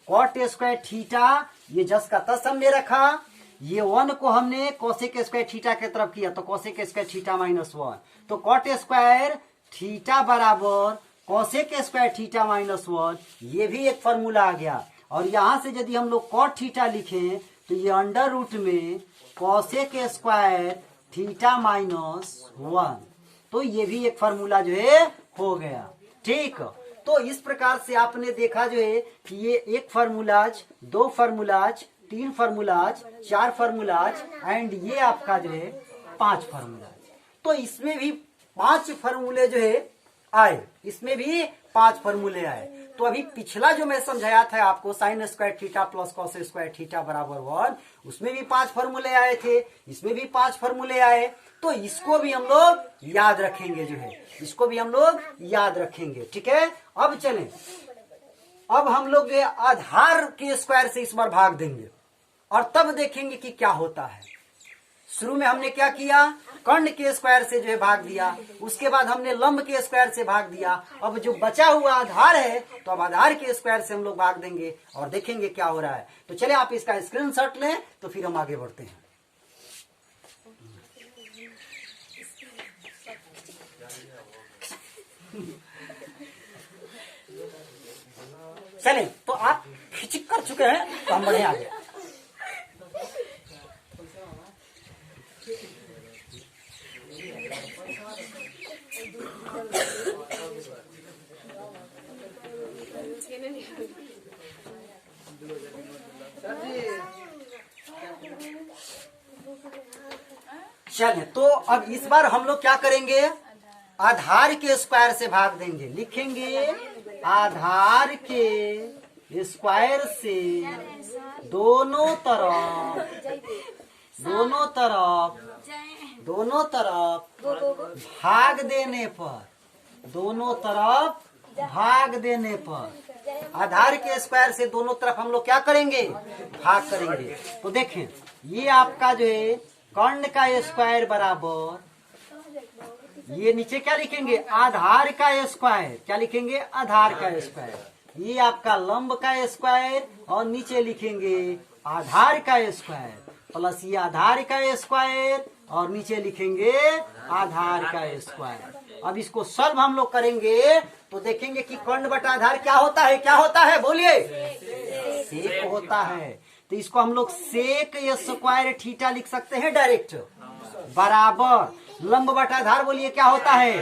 S1: Cot square theta ये जस का तस हमने रखा, ये 1 को हमने कौसेक स्क्वायर थीटा की तरफ किया तो कौसेक स्क्वायर थीटा माइनस 1। तो कॉट स्क्वायर थीटा बराबर कौसेक स्क्वायर थीटा माइनस 1, ये भी एक फॉर्मूला आ गया। और यहां से यदि हम लोग कॉट थीटा लिखें तो ये अंडर रूट में कौसेक स्क्वायर थीटा माइनस 1। तो ये भी एक फॉर्मूला जो है हो गया, ठीक। तो इस प्रकार से आपने देखा जो है कि ये एक formulas, 2 formulas, 3 formulas, 4 formulas and ये आपका जो है 5 फार्मूलाज। तो इसमें भी 5 फार्मूले जो है आए, इसमें भी 5 फार्मूले आए। तो अभी पिछला जो मैं समझाया था आपको sign square theta plus cos square theta बराबर 1, उसमें भी 5 फार्मूले आए थे, इसमें भी 5 फार्मूले आए। तो इसको भी हम लोग याद रखेंगे जो है, इसको भी हम लोग याद रखेंगे, ठीक है। अब चलें, अब हम लोग आधार के स्क्वायर से इस बार भाग देंगे और तब देखेंगे कि क्या होता है। शुरू में हमने क्या किया, कर्ण के स्क्वायर से जो है भाग दिया, उसके बाद हमने लंब के स्क्वायर से भाग दिया। अब जो बचा हुआ आधार है तो अब आधार के स्क्वायर से हम लोग भाग देंगे और देखेंगे क्या हो रहा है। तो चले आप इसका स्क्रीनशॉट लें तो फिर हम आगे बढ़ते हैं। चले तो आप खिचक कर चुके हैं तो हम बढ़े आगे। चले तो अब इस बार हम लोग क्या करेंगे, आधार के स्क्वायर से भाग देंगे। लिखेंगे आधार के स्क्वायर से दोनों तरफ भाग देने पर आधार के स्क्वायर से दोनों तरफ हम लोग क्या करेंगे, भाग करेंगे। तो देखें ये आपका जो है कर्ण का स्क्वायर बराबर, ये नीचे क्या लिखेंगे, आधार का स्क्वायर, क्या लिखेंगे, आधार का स्क्वायर। ये आपका लंब का स्क्वायर और नीचे लिखेंगे आधार का स्क्वायर, प्लस ये आधार का स्क्वायर और नीचे लिखेंगे आधार का स्क्वायर। अब इसको सॉल्व हम लोग करेंगे तो देखेंगे कि कर्ण बटा आधार क्या होता है, क्या होता है, बोलिए, सेक होता है। तो इसको हम लोग सेक स्क्वायर थीटा लिख सकते हैं डायरेक्ट, बराबर लंब बटा आधार बोलिए क्या होता है,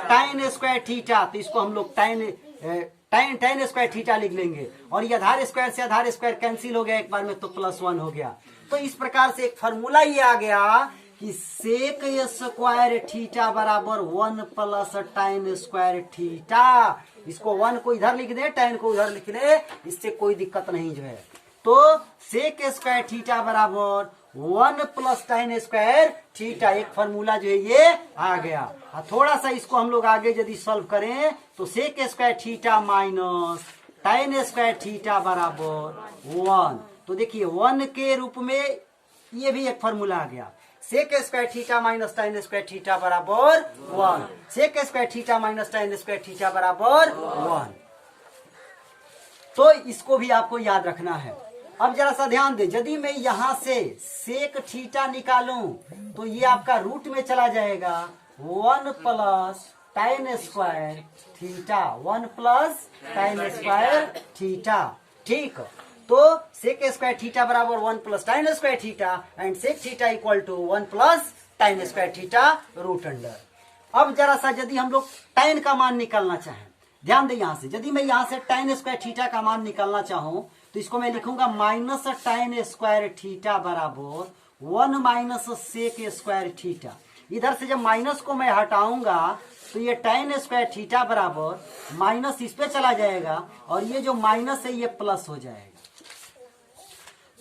S1: टाइन स्क्वायर थीटा। तो इसको हम लोग टाइन स्क्वायर थीटा लिख लेंगे और ये आधार स्क्वायर से आधार स्क्वायर कैंसिल हो गया एक बार में, तो +1 हो गया। तो इस प्रकार से एक फॉर्मूला ये आ गया कि सेक स्क्वायर थीटा बराबर 1 प्लस टाइन स्क्वायर थीटा। इसको 1 को इधर लिख दे, टाइन को उधर लिख दे, इससे कोई दिक्कत नहीं जो है। तो सेक स्क्वायर थीटा बराबर 1 प्लस टाइन स्क्वायर थीटा, एक फॉर्मूला जो है ये आ गया। थोड़ा सा इसको हम लोग आगे यदि सॉल्व करें तो sec square theta minus tan square theta बराबर 1। तो देखिए 1 के रूप में ये भी एक फॉर्मूला आ गया, sec square theta minus tan square theta बराबर 1, sec square theta minus tan square theta बराबर 1। तो इसको भी आपको याद रखना है। अब जरा सा ध्यान दे, यदि मैं यहां से सेक थीटा निकालूं तो ये आपका रूट में चला जाएगा, 1 plus tan square theta, 1 plus tan square theta, ठीक। तो सेक स्क्वायर थीटा बराबर 1 plus tan square theta and sec theta equal to 1 plus tan square theta root under. अब जरा सा यदि हम लोग टाइन का मान निकालना चाहें, ध्यान दे यहां से, यदि मैं यहां से टाइन स्क्वायर थीटा का मान निकालना चाहूं तो इसको मैं लिखूंगा माइनस टाइन स्क्वायर थीटा बराबर 1 माइनस सेक स्क्वायर थीटा। इधर से जब माइनस को मैं हटाऊंगा तो ये टाइन स्क्वायर थीटा बराबर माइनस इस पे चला जाएगा और ये जो माइनस है ये प्लस हो जाएगा।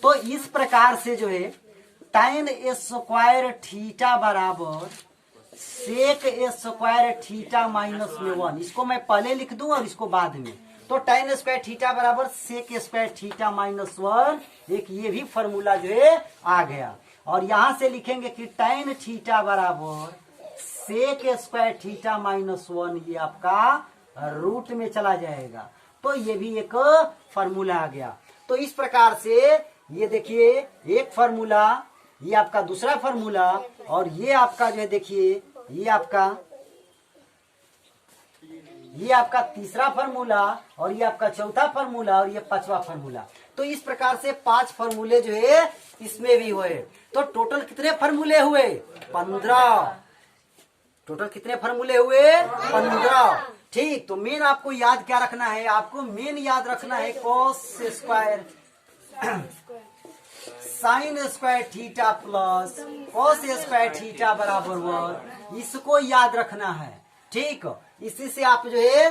S1: तो इस प्रकार से जो है टाइन स्क्वायर थीटा बराबर सेक स्क्वायर थीटा माइनस में 1, इसको मैं पहले लिख दूं और इसको बाद में। तो टाइन स्क्वायर थीटा बराबर सेक स्क्वायर थीटा माइनस 1, एक ये भी फॉर्मूला जो है आ गया। और यहां से लिखेंगे कि टाइन थीटा बराबर सेक स्क्वायर थीटा माइनस 1, ये आपका रूट में चला जाएगा। तो ये भी एक फॉर्मूला आ गया। तो इस प्रकार से ये देखिए एक फॉर्मूला, ये आपका दूसरा फॉर्मूला और ये आपका जो है देखिए ये आपका तीसरा फॉर्मूला और ये आपका चौथा फॉर्मूला और ये पांचवा फॉर्मूला। तो इस प्रकार से 5 फॉर्मूले जो है इसमें भी हुए। तो टोटल कितने फॉर्मूले हुए, 15। टोटल कितने फॉर्मूले हुए, 15, ठीक। तो मेन आपको याद क्या रखना है, आपको मेन याद रखना है cos square sine square theta plus cos square theta बराबर 1, इसको याद रखना है, ठीक। इसी से आप जो है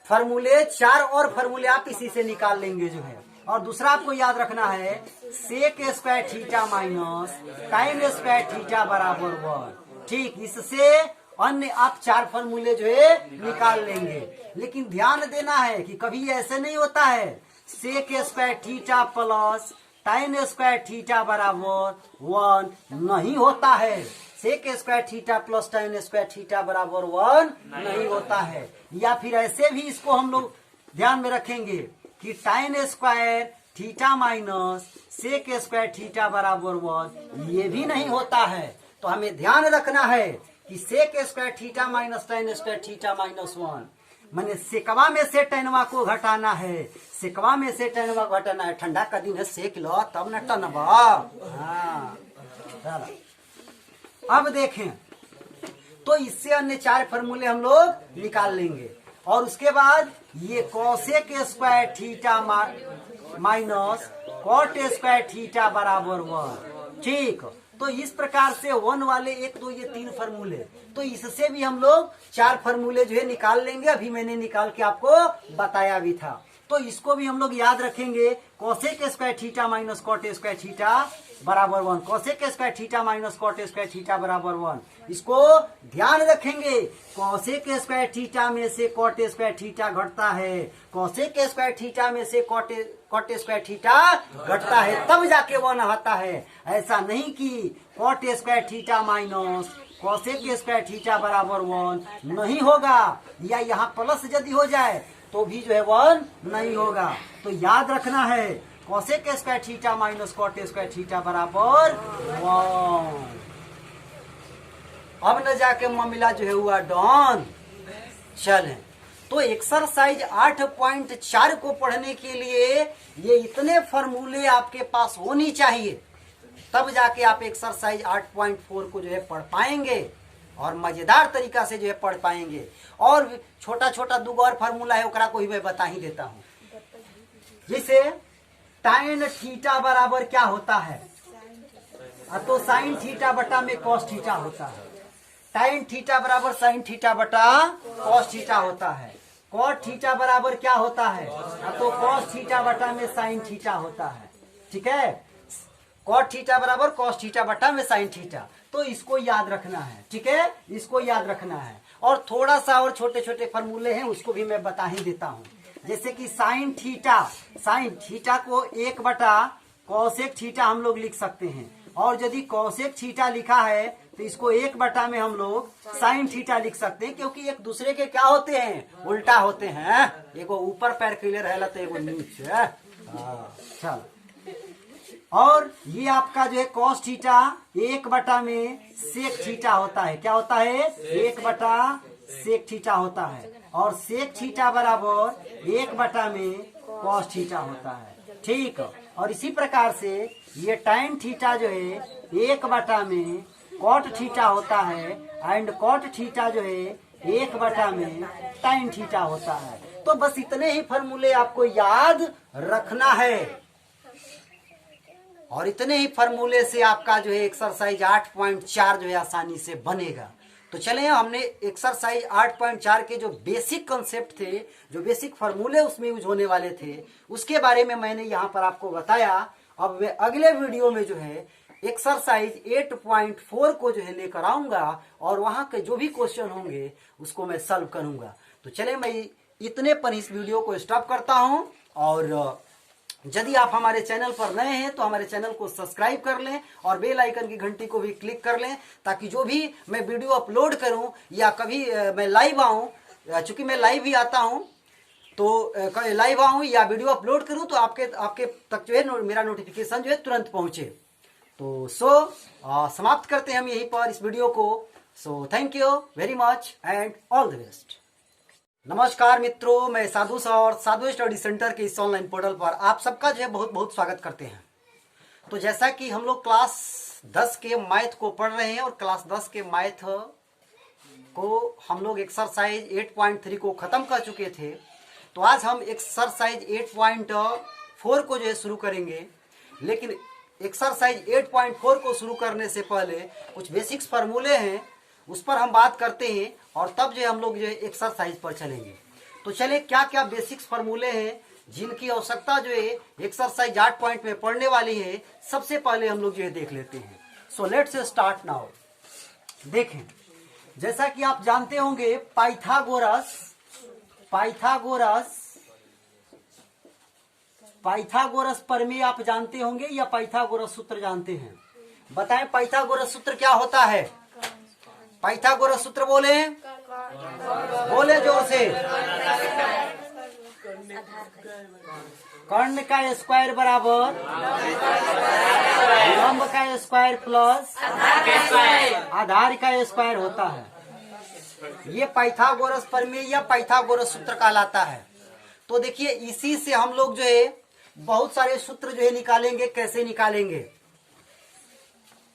S1: फॉर्मूले 4 और फॉर्मूले आप इसी से निकाल लेंगे जो है। और दूसरा आपको याद रखना है sec square theta minus tan square theta बराबर 1, ठीक। इससे अन्य आप 4 फॉर्मूले जो है निकाल लेंगे। लेकिन ध्यान देना है कि कभी ऐसे नहीं होता है sec square theta plus tan square theta बराबर 1 नहीं होता है, sec square theta plus tan square theta बराबर 1 नहीं होता है। या फिर ऐसे भी इसको हम लोग ध्यान में रखेंगे कि tan square theta minus sec square theta बराबर 1, ये भी नहीं होता है। तो हमें ध्यान रखना है कि sec square theta minus tan square theta minus 1, मैंने सेकवा में से टनवा को घटाना है, सेकवा में से टनवा घटाना है। ठंडा का दिन है, सेक लो तब न टनवा। हाँ, अब देखें तो इससे अन्य 4 फॉर्मूले हम लोग निकाल लेंगे। और उसके बाद ये cosec square theta minus cot square theta बराबर 1, ठीक। तो इस प्रकार से 1 वाले 1 2 ये 3 फॉर्मूले, तो इससे भी हम लोग 4 फॉर्मूले जो है निकाल लेंगे। अभी मैंने निकाल के आपको बताया भी था, तो इसको भी हम लोग याद रखेंगे। Cosec square theta minus cot square theta बराबर 1, cosec square theta minus cot square theta बराबर 1। इसको ध्यान रखेंगे, कोसेक स्क्वायर थीटा में से कॉट स्क्वायर थीटा घटता है, कोसेक स्क्वायर थीटा में से कॉट स्क्वायर थीटा घटता है, तब जाके 1 आता है। ऐसा नहीं कि cot square theta minus cosec square theta बराबर 1 नहीं होगा, या यहाँ प्लस यदि हो जाए तो भी जो है 1 नहीं होगा। तो याद रखना है cosec square theta minus cot square theta बराबर 1। अब न जाके मामला जो है हुआ डॉन। चले, तो एक्सरसाइज 8.4 को पढ़ने के लिए ये इतने फॉर्मूले आपके पास होनी चाहिए, तब जाके आप एक्सरसाइज 8.4 को जो है पढ़ पाएंगे और मजेदार तरीका से जो है पढ़ पाएंगे। और छोटा छोटा 2 और फार्मूला है, ओकरा को ही मैं बता ही देता हूँ। जैसे टाइन थीटा बराबर क्या होता है, तो साइन थीटा बटा में कॉस थीटा होता है। टाइन थीटा बराबर साइन थीटा बटा कॉस थीटा होता है। कॉट थीटा बराबर क्या होता है, तो कॉस थीटा बटा में साइन थीटा होता है। ठीक है, कॉट थीटा बराबर कॉस थीटा बटा में साइन थीटा, तो इसको याद रखना है। ठीक है, इसको याद रखना है। और थोड़ा सा और छोटे छोटे फॉर्मूले हैं, उसको भी मैं बता ही देता हूँ। जैसे कि साइन थीटा को 1 बटा कॉसेक थीटा हम लोग लिख सकते हैं, और यदि कॉसेक थीटा लिखा है तो इसको 1 बटा में हम लोग साइन थीटा लिख सकते हैं, क्योंकि एक दूसरे के क्या होते हैं, उल्टा होते हैं। एगो ऊपर पैर कैले रहेला तो एगो नीचे। चल, और ये आपका जो है कॉस थीटा 1 बटा में सेक थीटा होता है। क्या होता है, 1 बटा सेक थीटा होता है, और सेक थीटा बराबर 1 बटा में कॉस थीटा होता है। ठीक, और इसी प्रकार से ये टाइन थीटा जो है 1 बटा में कॉट थीटा होता है, एंड कॉट थीटा जो है 1 बटा में टाइन थीटा होता है। तो बस इतने ही फॉर्मूले आपको याद रखना है, और इतने ही फॉर्मूले से आपका जो है एक्सरसाइज 8.4 जो है आसानी से बनेगा। तो चले, हमने एक्सरसाइज 8.4 के जो बेसिक कंसेप्ट थे, जो बेसिक फॉर्मूले उसमें यूज होने वाले थे, उसके बारे में मैंने यहाँ पर आपको बताया। अब मैं अगले वीडियो में जो है एक्सरसाइज 8.4 को जो है लेकर आऊंगा, और वहां के जो भी क्वेश्चन होंगे उसको मैं सॉल्व करूंगा। तो चले, मैं इतने पर इस वीडियो को स्टॉप करता हूं, और यदि आप हमारे चैनल पर नए हैं तो हमारे चैनल को सब्सक्राइब कर लें, और बेल आइकन की घंटी को भी क्लिक कर लें, ताकि जो भी मैं वीडियो अपलोड करूं या कभी मैं लाइव आऊं, चूंकि मैं लाइव ही आता हूं, तो लाइव आऊं या वीडियो अपलोड करूं तो आपके तक जो है मेरा नोटिफिकेशन जो है तुरंत पहुंचे। तो समाप्त करते हैं हम यहीं पर इस वीडियो को। So thank you very much and all the best. नमस्कार मित्रों, मैं साधु सर साधु स्टडी सेंटर के इस ऑनलाइन पोर्टल पर आप सबका जो है बहुत बहुत स्वागत करते हैं। तो जैसा कि हम लोग क्लास 10 के मैथ को पढ़ रहे हैं, और क्लास 10 के मैथ को हम लोग एक्सरसाइज 8.3 को खत्म कर चुके थे, तो आज हम एक्सरसाइज 8.4 को जो है शुरू करेंगे। लेकिन एक्सरसाइज 8.4 को शुरू करने से पहले कुछ बेसिक्स फार्मूले हैं, उस पर हम बात करते हैं, और तब जो हम लोग जो है एक्सरसाइज पर चलेंगे। तो चले, क्या क्या बेसिक्स फार्मूले हैं जिनकी आवश्यकता जो है एक्सरसाइज 8 में पढ़ने वाली है, सबसे पहले हम लोग जो है देख लेते हैं। So let's start now. देखें, जैसा कि आप जानते होंगे पाइथागोरस प्रमेय आप जानते होंगे, या पाइथागोरस सूत्र जानते हैं? बताएं, पाइथागोरस सूत्र क्या होता है? पाइथागोरस सूत्र बोले जोर से। कर्ण का स्क्वायर बराबर लंब का स्क्वायर प्लस आधार का स्क्वायर होता है। ये पाइथागोरस प्रमेय या पाइथागोरस सूत्र कहलाता है। तो देखिए, इसी से हम लोग जो है बहुत सारे सूत्र जो है निकालेंगे। कैसे निकालेंगे?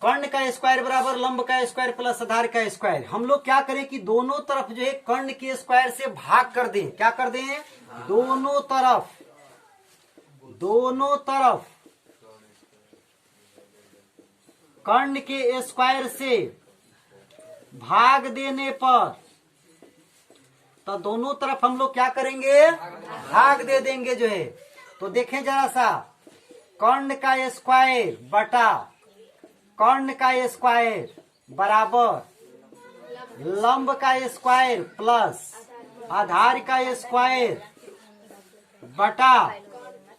S1: कर्ण का स्क्वायर बराबर लंब का स्क्वायर प्लस आधार का स्क्वायर। हम लोग क्या करें कि दोनों तरफ जो है कर्ण के स्क्वायर से भाग कर दें। क्या कर दें? दोनों तरफ कर्ण के स्क्वायर से भाग देने पर, तो दोनों तरफ हम लोग क्या करेंगे, भाग दे देंगे जो है। तो देखें जरा सा, कर्ण का स्क्वायर बटा कर्ण का स्क्वायर बराबर लंब का स्क्वायर प्लस आधार का स्क्वायर बटा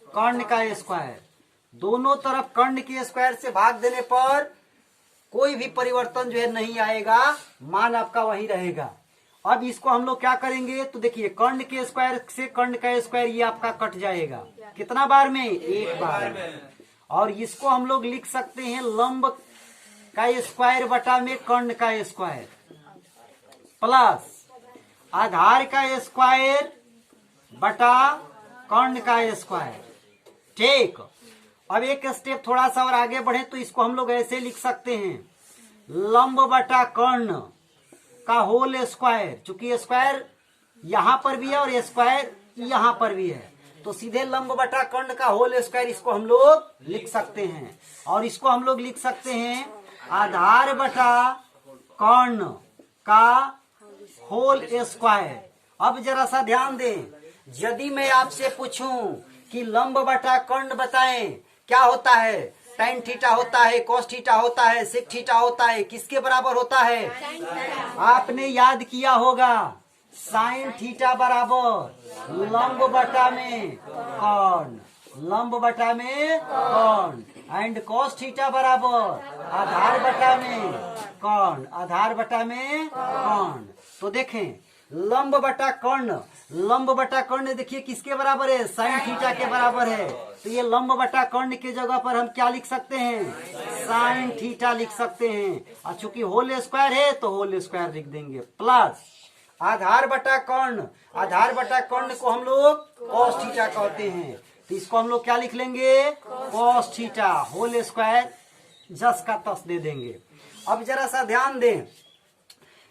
S1: कर्ण का स्क्वायर। दोनों तरफ कर्ण के स्क्वायर से भाग देने पर कोई भी परिवर्तन जो है नहीं आएगा, मान आपका वही रहेगा। अब इसको हम लोग क्या करेंगे, तो देखिए कर्ण के स्क्वायर से कर्ण का स्क्वायर ये आपका कट जाएगा, कितना बार में, एक बार में। और इसको हम लोग लिख सकते हैं लंब का स्क्वायर बटा में कर्ण का स्क्वायर प्लस आधार का स्क्वायर बटा कर्ण का स्क्वायर। ठीक, अब एक स्टेप थोड़ा सा और आगे बढ़े तो इसको हम लोग ऐसे लिख सकते हैं, लंब बटा कर्ण का होल स्क्वायर। चूंकि स्क्वायर यहाँ पर भी है और स्क्वायर यहाँ पर भी है, तो सीधे लंब बटा कर्ण का होल स्क्वायर इसको हम लोग लिख सकते हैं। और इसको हम लोग लिख सकते हैं आधार बटा कर्ण का होल स्क्वायर। अब जरा सा ध्यान दें, यदि मैं आपसे पूछूं कि लंब बटा कर्ण बताएं क्या होता है, tan थीटा होता है, cos थीटा होता है, sec थीटा होता है, किसके बराबर होता है, आपने याद किया होगा, sin थीटा बराबर लंब बटा में कर्ण, लंब बटा में कर्ण, एंड cos थीटा बराबर आधार बटा में कर्ण, आधार बटा में कर्ण। तो देखें लंब बटा कर्ण, लंब बटा कर्ण देखिए किसके बराबर है, साइन थीटा के बराबर है। तो ये लंब बटा कर्ण के जगह पर हम क्या लिख सकते हैं, साइन थीटा लिख सकते हैं। और चूंकि होल स्क्वायर है तो होल स्क्वायर लिख देंगे प्लस आधार बटा कर्ण, आधार बटा कर्ण को हम लोग कॉस थीटा कहते हैं, तो इसको हम लोग क्या लिख लेंगे, कॉस थीटा होल स्क्वायर जस का तस दे देंगे। अब जरा सा ध्यान दें,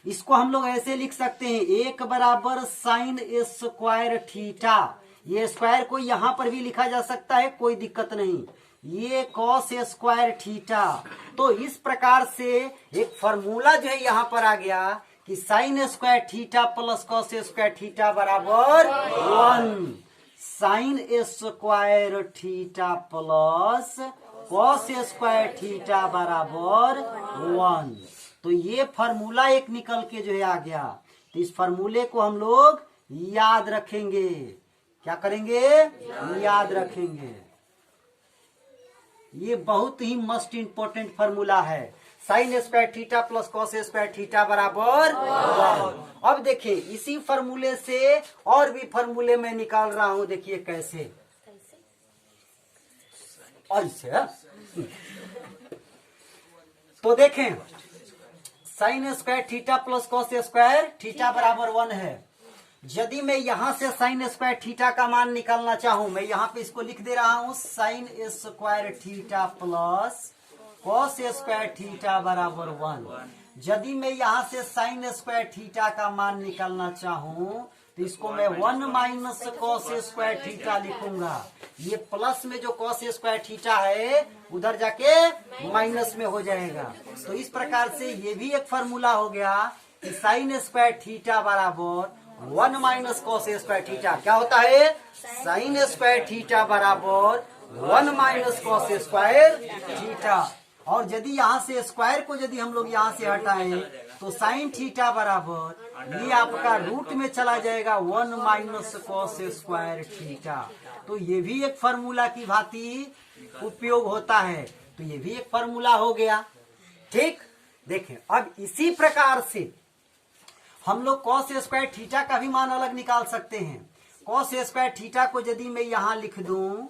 S1: इसको हम लोग ऐसे लिख सकते हैं, एक बराबर साइन स्क्वायर थीटा। ये स्क्वायर को यहाँ पर भी लिखा जा सकता है, कोई दिक्कत नहीं, ये कॉस स्क्वायर थीटा। तो इस प्रकार से एक फॉर्मूला जो है यहाँ पर आ गया कि sign square theta plus cos square theta बराबर 1, sign square theta plus cos square theta बराबर 1। तो ये फार्मूला एक निकल के जो है आ गया। तो इस फार्मूले को हम लोग याद रखेंगे, क्या करेंगे, याद रखेंगे। ये बहुत ही मोस्ट इंपोर्टेंट फार्मूला है, sign square theta plus cos square theta बराबर 1। अब देखिए इसी फार्मूले से और भी फार्मूले में निकाल रहा हूं, देखिए कैसे, और इसे तो देखें sign square theta plus cos square theta बराबर 1 है। यदि मैं यहां से साइन स्क्वायर थीटा का मान निकालना चाहूं, मैं यहां पे इसको लिख दे रहा हूं, sign square theta plus cos square theta बराबर 1। यदि मैं यहां से साइन स्क्वायर थीटा का मान निकालना चाहूं तो इसको मैं 1 माइनस कॉस स्क्वायर थीटा लिखूंगा। ये प्लस में जो कॉस स्क्वायर थीटा है उधर जाके माइनस में हो जाएगा। तो इस प्रकार से ये भी एक फार्मूला हो गया कि साइन स्क्वायर थीटा बराबर 1 माइनस कॉस स्क्वायर थीटा क्या होता है, साइन स्क्वायर थीटा बराबर 1 माइनस कॉस स्क्वायर थीटा। और यदि यहाँ से स्क्वायर को यदि हम लोग यहाँ से हटाएं तो साइन थीटा बराबर ये आपका रूट में चला जाएगा 1 माइनस कॉस स्क्वायर थीटा। तो ये भी एक फार्मूला की भांति उपयोग होता है। तो ये भी एक फार्मूला हो गया। ठीक, देखें अब इसी प्रकार से हम लोग कॉस स्क्वायर थीटा का भी मान अलग निकाल सकते हैं। कॉस स्क्वायर थीटा को यदि मैं यहाँ लिख दूं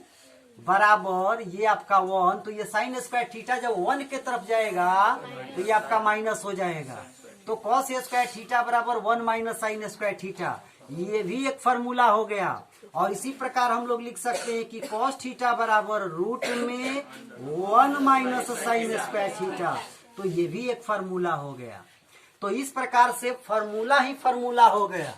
S1: बराबर ये आपका 1, तो ये साइन स्क्वायर थीटा जब 1 के तरफ जाएगा तो ये आपका माइनस हो जाएगा। तो कॉस स्क्वायर थीटा बराबर 1 माइनस साइन स्क्वायर थीटा, ये भी एक फार्मूला हो गया। और इसी प्रकार हम लोग लिख सकते हैं कि कॉस थीटा बराबर रूट में 1 माइनस साइन स्क्वायर थीटा, तो ये भी एक फार्मूला हो गया। तो इस प्रकार से फार्मूला ही फार्मूला हो गया।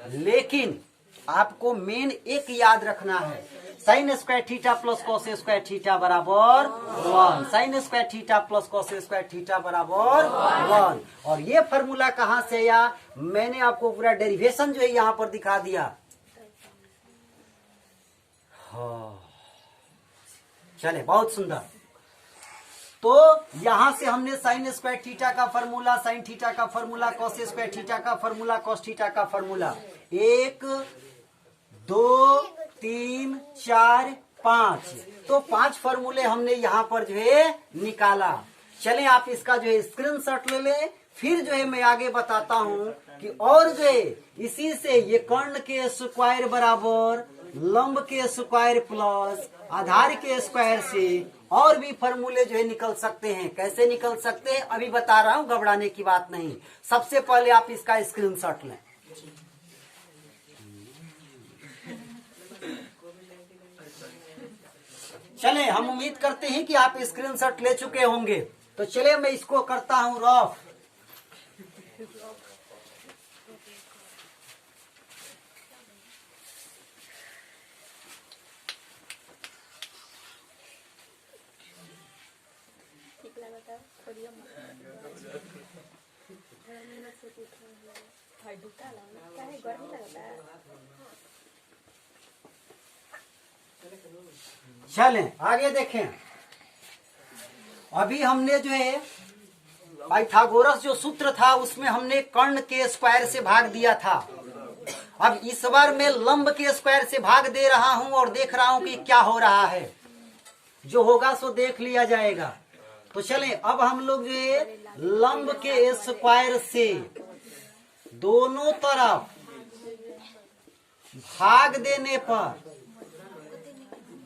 S1: लेकिन आपको मेन एक याद रखना है, sign square theta plus cos square theta बराबर 1, sign square theta plus cos square theta बराबर 1। और ये फॉर्मूला कहां से आया, मैंने आपको पूरा डेरिवेशन जो है यहां पर दिखा दिया। चले, बहुत सुंदर। तो यहां से हमने साइन स्क्वायर थीटा का फॉर्मूला, साइन थीटा का फॉर्मूला, कॉस स्क्वायर थीटा का फॉर्मूला, कॉस थीटा का फॉर्मूला, 1 2 3 4 5, तो 5 फॉर्मूले हमने यहाँ पर जो है निकाला। चलें आप इसका जो है स्क्रीनशॉट ले लें, फिर जो है मैं आगे बताता हूँ कि और जो है इसी से ये कर्ण के स्क्वायर बराबर लंब के स्क्वायर प्लस आधार के स्क्वायर से और भी फॉर्मूले जो है निकल सकते हैं। कैसे निकल सकते हैं अभी बता रहा हूँ, घबराने की बात नहीं। सबसे पहले आप इसका स्क्रीनशॉट लें। चले, हम उम्मीद करते हैं कि आप स्क्रीनशॉट ले चुके होंगे। तो चले मैं इसको करता हूं रफ। चलें आगे देखें। अभी हमने जो है पाइथागोरस जो सूत्र था उसमें हमने कर्ण के स्क्वायर से भाग दिया था। अब इस बार मैं लंब के स्क्वायर से भाग दे रहा हूं और देख रहा हूं कि क्या हो रहा है। जो होगा सो देख लिया जाएगा। तो चलें अब हम लोग जो है लंब के स्क्वायर से दोनों तरफ भाग देने पर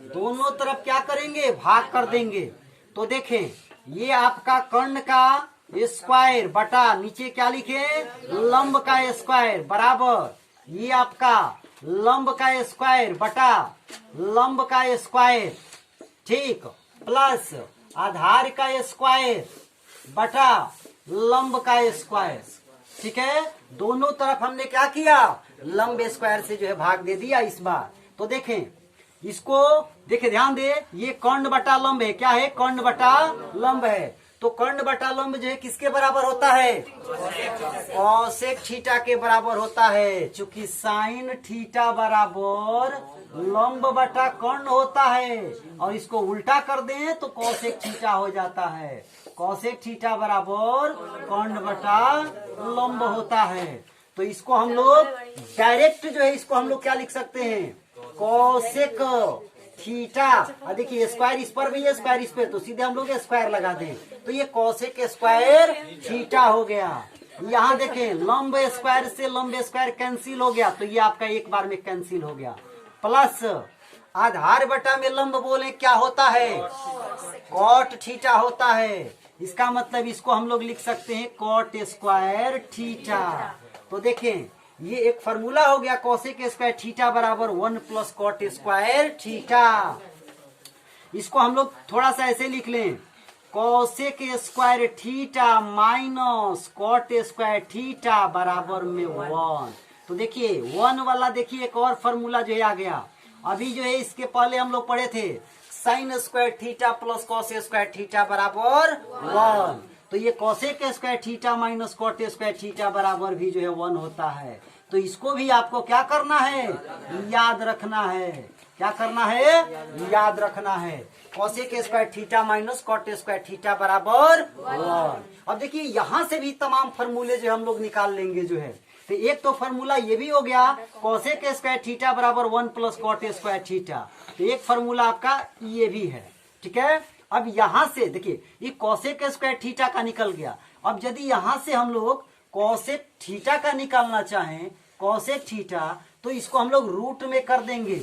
S1: दोनों तरफ क्या करेंगे, भाग कर देंगे। तो देखें ये आपका कर्ण का स्क्वायर बटा नीचे क्या लिखे, लंब का स्क्वायर बराबर ये आपका लंब का स्क्वायर बटा लंब का स्क्वायर, ठीक, प्लस आधार का स्क्वायर बटा लंब का स्क्वायर। ठीक है, दोनों तरफ हमने क्या किया, लंब स्क्वायर से जो है भाग दे दिया इस बार। तो देखें इसको, देखिए ध्यान दे, ये कर्ण बटा लंब है। क्या है, कर्ण बटा लंब है। तो कर्ण बटा लंब जो है किसके बराबर होता है, कॉसेक थीटा के बराबर होता है। चूंकि साइन थीटा बराबर लंब बटा कर्ण होता है और इसको उल्टा कर दें तो कॉसेक थीटा हो जाता है। कॉसेक थीटा बराबर कर्ण बटा लंब होता है। तो इसको हम लोग डायरेक्ट जो है इसको हम लोग क्या लिख सकते हैं, कॉसेक थीटा। देखिए स्क्वायर इस पर भी है, स्क्वायर इस पे, तो सीधे हम लोग स्क्वायर लगा दें तो ये कॉसेक स्क्वायर थीटा हो गया। यहाँ देखें लंब स्क्वायर से लंब स्क्वायर कैंसिल हो गया तो ये आपका एक बार में कैंसिल हो गया। प्लस आधार बटा में लंब बोले क्या होता है, कॉट थीटा होता है। इसका मतलब इसको हम लोग लिख सकते हैं कॉट स्क्वायर थीटा। तो देखें ये एक फॉर्मूला हो गया, कॉसेक स्क्वायर थीटा बराबर 1 प्लस कॉट स्क्वायर थीटा। इसको हम लोग थोड़ा सा ऐसे लिख लें, cosec square theta minus cot square theta बराबर में 1। तो देखिए 1 वाला देखिए एक और फॉर्मूला जो है आ गया। अभी जो है इसके पहले हम लोग पढ़े थे sine square theta plus cos square theta बराबर 1। तो ये cosec square theta minus cot square theta बराबर भी जो है 1 होता है। तो इसको भी आपको क्या करना है, याद रखना है। क्या करना है, याद रखना है। Cosec square theta minus cot square theta बराबर 1। अब देखिए यहां से भी तमाम फॉर्मूले जो हम लोग निकाल लेंगे जो है। तो एक तो फॉर्मूला ये भी हो गया, कॉसेक स्क्वायर थीटा बराबर 1 प्लस कॉट स्क्वायर थीटा। तो एक फॉर्मूला आपका ये भी है। ठीक है, अब यहां से देखिए ये कॉसेक स्क्वायर थीटा का निकल गया। अब यदि यहां से हम लोग कॉसेक थीटा का निकालना चाहें, कॉसेक थीटा, तो इसको हम लोग रूट में कर देंगे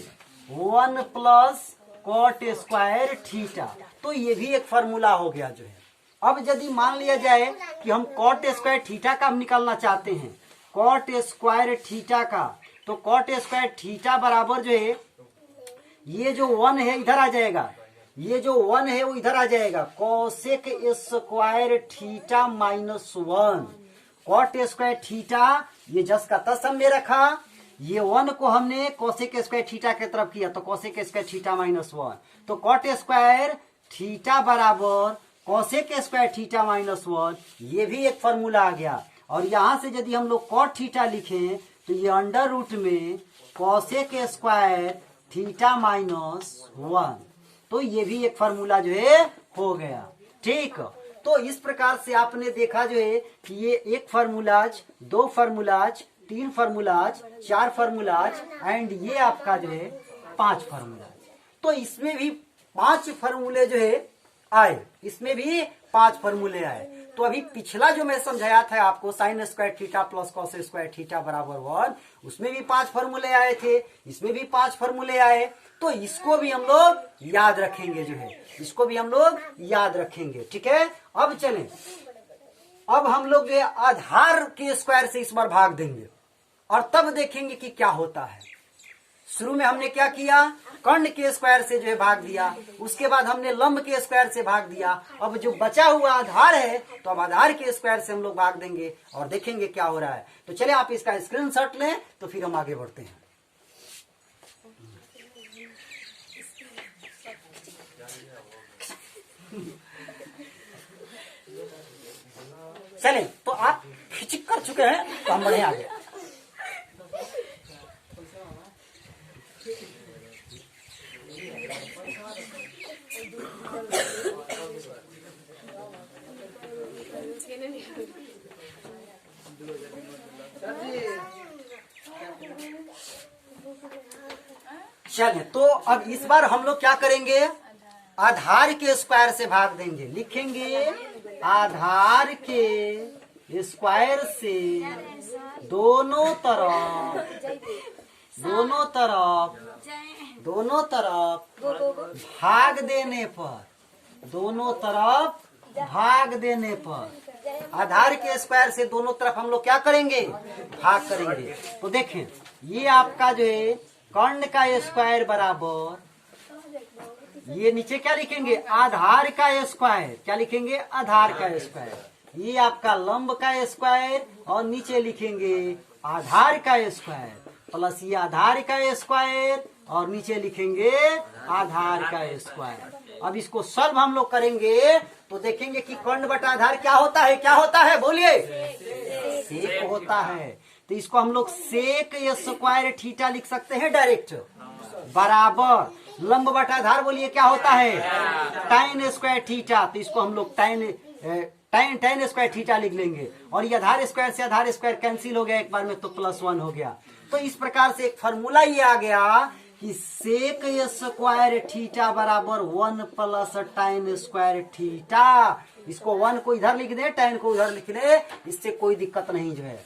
S1: 1 प्लस कॉट स्क्वायर थीटा। तो ये भी एक फॉर्मूला हो गया जो है। अब यदि मान लिया जाए कि हम कॉट स्क्वायर थीटा का निकालना चाहते हैं, कॉट स्क्वायर थीटा का, तो कॉट स्क्वायर थीटा बराबर जो है ये जो 1 है इधर आ जाएगा, ये जो 1 है वो इधर आ जाएगा, cosec square theta minus 1। Cot square theta ये जस का तस हमने रखा, ये 1 को हमने कोसेक स्क्वायर थीटा की तरफ किया तो कोसेक स्क्वायर थीटा -1, तो कॉट स्क्वायर थीटा बराबर कोसेक स्क्वायर थीटा -1, ये भी एक फॉर्मूला आ गया। और यहां से यदि हम लोग कॉट थीटा लिखें तो ये अंडर रूट में कोसेक स्क्वायर थीटा -1, तो ये भी एक फॉर्मूला जो है हो गया। ठीक, तो इस प्रकार से आपने देखा जो है कि ये एक formulas, 2 formulas, 3 formulas, 4 formulas and ये आपका जो है 5 फार्मूलाज। तो इसमें भी 5 फार्मूले जो है आए, इसमें भी 5 फार्मूले आए। तो अभी पिछला जो मैं समझाया था आपको sign square theta plus cos square theta बराबर 1, उसमें भी 5 फार्मूले आए थे, इसमें भी 5 फार्मूले आए। तो इसको भी हम लोग याद रखेंगे जो है, इसको भी हम लोग याद रखेंगे। ठीक है, अब चलें, अब हम लोग जो है आधार के स्क्वायर से इस बार भाग देंगे और तब देखेंगे कि क्या होता है। शुरू में हमने क्या किया, कर्ण के स्क्वायर से जो है भाग दिया, उसके बाद हमने लंब के स्क्वायर से भाग दिया। अब जो बचा हुआ आधार है तो अब आधार के स्क्वायर से हम लोग भाग देंगे और देखेंगे क्या हो रहा है। तो चले आप इसका स्क्रीनशॉट लें तो फिर हम आगे बढ़ते हैं। चलें, तो आप खिचक कर चुके हैं तो हम बढ़े आगे। चलिए, तो अब इस बार हम लोग क्या करेंगे, आधार के स्क्वायर से भाग देंगे। लिखेंगे आधार के स्क्वायर से दोनों तरफ भाग देने पर, दोनों तरफ भाग देने पर आधार के स्क्वायर से दोनों तरफ हम लोग क्या करेंगे, भाग करेंगे। तो देखें, ये आपका जो है कर्ण का स्क्वायर बराबर, ये नीचे क्या लिखेंगे, आधार का स्क्वायर, क्या लिखेंगे, आधार का स्क्वायर। ये आपका लंब का स्क्वायर और नीचे लिखेंगे आधार का स्क्वायर, प्लस ये आधार का स्क्वायर और नीचे लिखेंगे आधार का स्क्वायर। अब इसको सॉल्व हम लोग करेंगे तो देखेंगे कि कर्ण बटा आधार क्या होता है, क्या होता है, बोलिए, सेक होता है। तो इसको हम लोग सेक स्क्वायर थीटा लिख सकते हैं डायरेक्ट, बराबर लंब बटा आधार, बोलिए क्या होता है, टाइन स्क्वायर थीटा। तो इसको हम लोग टाइन स्क्वायर थीटा लिख लेंगे और ये आधार स्क्वायर से आधार स्क्वायर कैंसिल हो गया एक बार में, तो +1 हो गया। तो इस प्रकार से एक फॉर्मूला ये आ गया कि सेक स्क्वायर थीटा बराबर 1 प्लस टाइन स्क्वायर थीटा। इसको 1 को इधर लिख दे, टाइन को उधर लिख दे, इससे कोई दिक्कत नहीं जो है।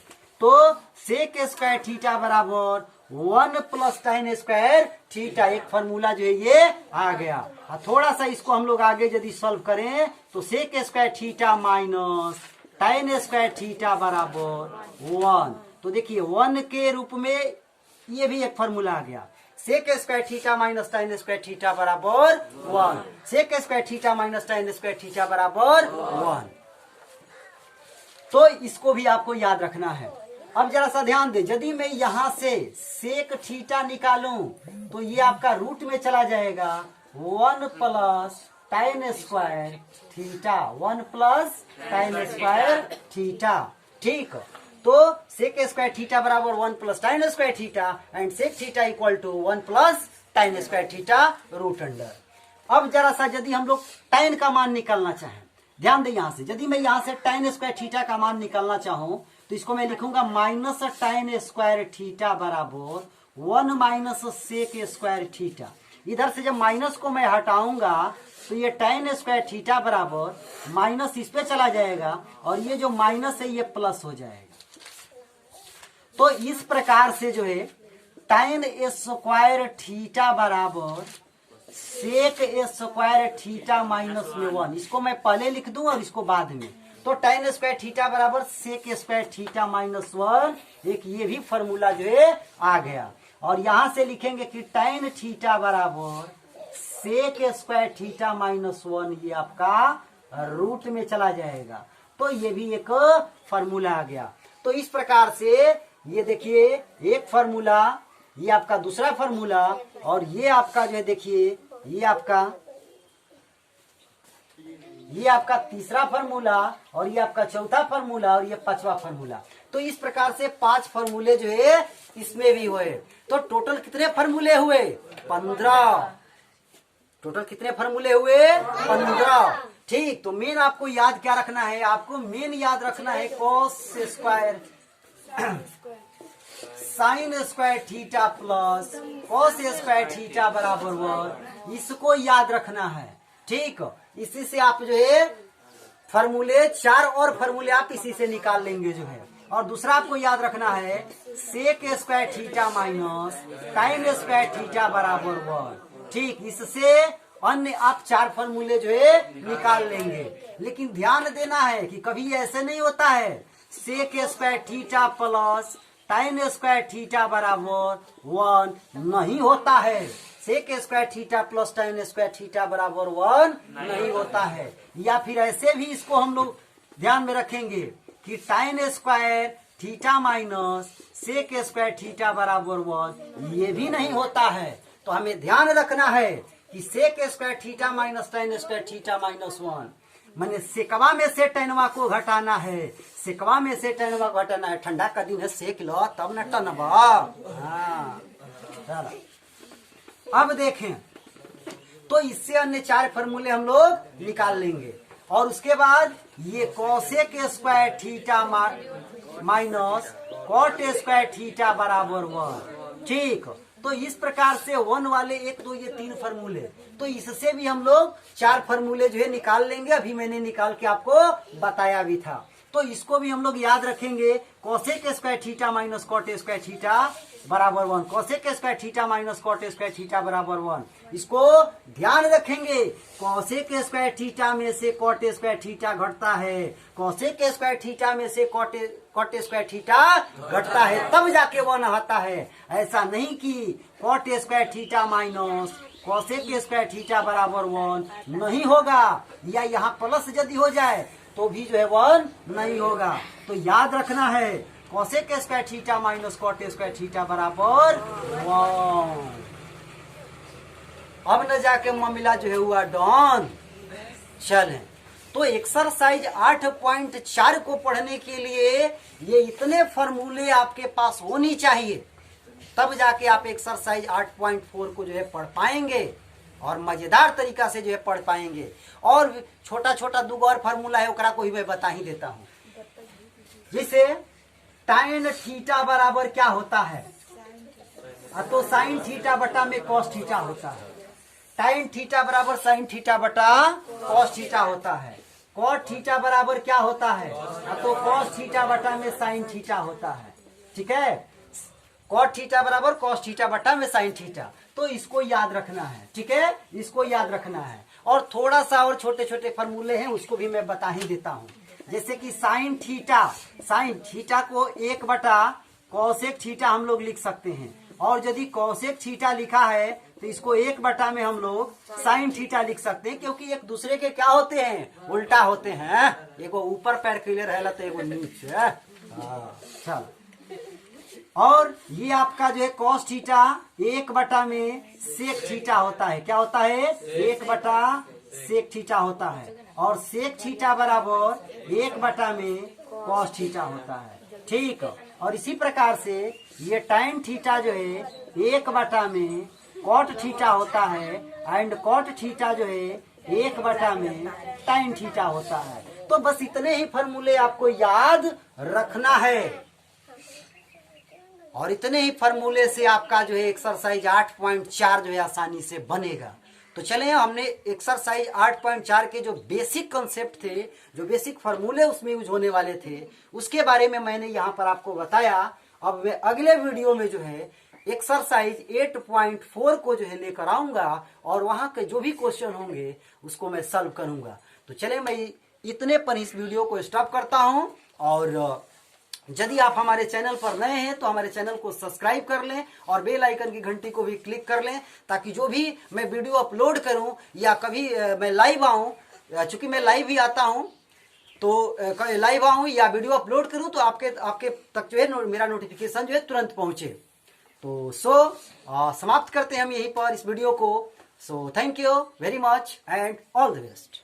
S1: तो सेक स्क्वायर थीटा बराबर 1 प्लस टाइन स्क्वायर थीटा, एक फॉर्मूला जो है ये आ गया। थोड़ा सा इसको हम लोग आगे यदि सॉल्व करें तो sec square theta minus tan square theta बराबर 1। तो देखिए 1 के रूप में ये भी एक फॉर्मूला आ गया, sec square theta minus tan square theta बराबर 1, sec square theta minus tan square theta बराबर 1। तो इसको भी आपको याद रखना है। अब जरा सा ध्यान दे, यदि मैं यहां से सेक थीटा निकालूं तो ये आपका रूट में चला जाएगा 1 plus tan square theta, 1 plus tan square theta. ठीक, तो सेक स्क्वायर थीटा बराबर 1 plus tan square theta and sec theta equal to 1 plus tan square theta root under. अब जरा सा यदि हम लोग टाइन का मान निकालना चाहें, ध्यान दें यहां से, यदि मैं यहां से टाइन स्क्वायर थीटा का मान निकालना चाहूं तो इसको मैं लिखूंगा माइनस टाइन स्क्वायर थीटा बराबर 1 माइनस सेक स्क्वायर थीटा। इधर से जब माइनस को मैं हटाऊंगा तो ये टाइन स्क्वायर थीटा बराबर माइनस इस पे चला जाएगा और ये जो माइनस है ये प्लस हो जाएगा। तो इस प्रकार से जो है टाइन स्क्वायर थीटा बराबर सेक स्क्वायर थीटा माइनस में 1, इसको मैं पहले लिख दूं और इसको बाद में। तो टाइन स्क्वायर थीटा बराबर सेक स्क्वायर थीटा माइनस 1, एक ये भी फॉर्मूला जो है आ गया। और यहां से लिखेंगे कि टाइन थीटा बराबर सेक स्क्वायर थीटा माइनस 1, ये आपका रूट में चला जाएगा। तो ये भी एक फॉर्मूला आ गया। तो इस प्रकार से ये देखिए एक फार्मूला, ये आपका दूसरा फार्मूला, और ये आपका जो है देखिए ये आपका तीसरा फार्मूला, और ये आपका चौथा फार्मूला, और ये पांचवा फार्मूला। तो इस प्रकार से 5 फार्मूले जो है इसमें भी हुए। तो टोटल कितने फार्मूले हुए? 15। टोटल कितने फार्मूले हुए? 15। ठीक, तो मेन आपको याद क्या रखना है? आपको मेन याद रखना है cos square sine square theta plus cos square theta बराबर 1, इसको याद रखना है। ठीक, इसी से आप जो है फार्मूले 4 और फार्मूले आप इसी से निकाल लेंगे जो है। और दूसरा आपको याद रखना है sec square theta minus tan square theta बराबर 1। ठीक, इससे अन्य आप 4 फार्मूले जो है निकाल लेंगे। लेकिन ध्यान देना है कि कभी ऐसे नहीं होता है sec square theta plus tan square theta बराबर 1 नहीं होता है। Sec square theta plus tan square theta बराबर 1 नहीं होता है। या फिर ऐसे भी इसको हम लोग ध्यान में रखेंगे कि tan square theta minus sec square theta बराबर 1, ये भी नहीं होता है। तो हमें ध्यान रखना है कि sec square theta minus tan square theta minus 1, मैंने सेकवा में से टनवा को घटाना है। सेकवा में से टनवा घटाना है। ठंडा का दिन है, सेक लो तब न टनवा। हाँ, अब देखें तो इससे अन्य 4 फार्मूले हम लोग निकाल लेंगे। और उसके बाद ये cosec square theta minus cot square theta बराबर 1। ठीक, तो इस प्रकार से 1 वाले 1 2 ये 3 फार्मूले, तो इससे भी हम लोग 4 फार्मूले जो है निकाल लेंगे। अभी मैंने निकाल के आपको बताया भी था। तो इसको भी हम लोग याद रखेंगे cosec square theta minus cot square theta बराबर 1। Cosec square theta minus cot square theta बराबर 1, इसको ध्यान रखेंगे। कॉसेक स्क्वायर थीटा में से कॉट स्क्वायर थीटा घटता है, कॉसेक स्क्वायर थीटा में से कॉट स्क्वायर थीटा घटता है, तब जाके 1 आता है। ऐसा नहीं कि cot square theta minus cosec square theta बराबर 1 नहीं होगा, या यहाँ प्लस यदि हो जाए तो भी जो है 1 नहीं होगा। तो याद रखना है cosec square theta minus cot square theta बराबर 1। अब न जाके मामला जो है हुआ डॉन। चलें, तो एक्सरसाइज 8.4 को पढ़ने के लिए ये इतने फार्मूले आपके पास होनी चाहिए, तब जाके आप एक्सरसाइज 8.4 को जो है पढ़ पाएंगे और मजेदार तरीका से जो है पढ़ पाएंगे। और छोटा छोटा 2 और फार्मूला है, ओकरा को ही मैं बता ही देता हूँ। जैसे टाइन थीटा बराबर क्या होता है? तो साइन थीटा बटा में कॉस थीटा होता है। टाइन थीटा बराबर साइन थीटा बटा कॉस थीटा होता है। कॉट थीटा बराबर क्या होता है? तो कॉस थीटा बटा में साइन थीटा होता है। ठीक है, कॉट थीटा बराबर कॉस थीटा बटा में साइन थीटा। तो इसको याद रखना है। ठीक है, इसको याद रखना है। और थोड़ा सा और छोटे छोटे फार्मूले हैं, उसको भी मैं बता ही देता हूँ। जैसे कि साइन थीटा को 1 बटा कॉसेक थीटा हम लोग लिख सकते हैं। और यदि कॉसेक थीटा लिखा है तो इसको 1 बटा में हम लोग साइन थीटा लिख सकते हैं, क्योंकि एक दूसरे के क्या होते हैं? उल्टा होते हैं। एगो ऊपर पैर कैले रहेला तो एगो नीचे। चल, और ये आपका जो है कॉस थीटा 1 बटा में सेक थीटा होता है। क्या होता है? 1 बटा सेक थीटा होता है। और सेक थीटा बराबर 1 बटा में कॉस थीटा होता है। ठीक, और इसी प्रकार से ये टाइन थीटा जो है 1 बटा में कॉट थीटा होता है, एंड कॉट थीटा जो है 1 बटा में टाइन थीटा होता है। तो बस इतने ही फार्मूले आपको याद रखना है, और इतने ही फार्मूले से आपका जो है एक्सरसाइज 8.4 जो है आसानी से बनेगा। तो चले, हमने एक्सरसाइज 8.4 के जो बेसिक कंसेप्ट थे, जो बेसिक फार्मूले उसमें यूज होने वाले थे, उसके बारे में मैंने यहाँ पर आपको बताया। अब मैं अगले वीडियो में जो है एक्सरसाइज 8.4 को जो है लेकर आऊंगा, और वहां के जो भी क्वेश्चन होंगे उसको मैं सॉल्व करूंगा। तो चले, मैं इतने पर इस वीडियो को स्टॉप करता हूं। और यदि आप हमारे चैनल पर नए हैं तो हमारे चैनल को सब्सक्राइब कर लें और बेल आइकन की घंटी को भी क्लिक कर लें, ताकि जो भी मैं वीडियो अपलोड करूं या कभी मैं लाइव आऊं, चूंकि मैं लाइव भी आता हूं, तो लाइव आऊँ या वीडियो अपलोड करूँ तो आपके तक जो है मेरा नोटिफिकेशन जो है तुरंत पहुंचे। तो समाप्त करते हैं हम यहीं पर इस वीडियो को। So thank you very much and all the best.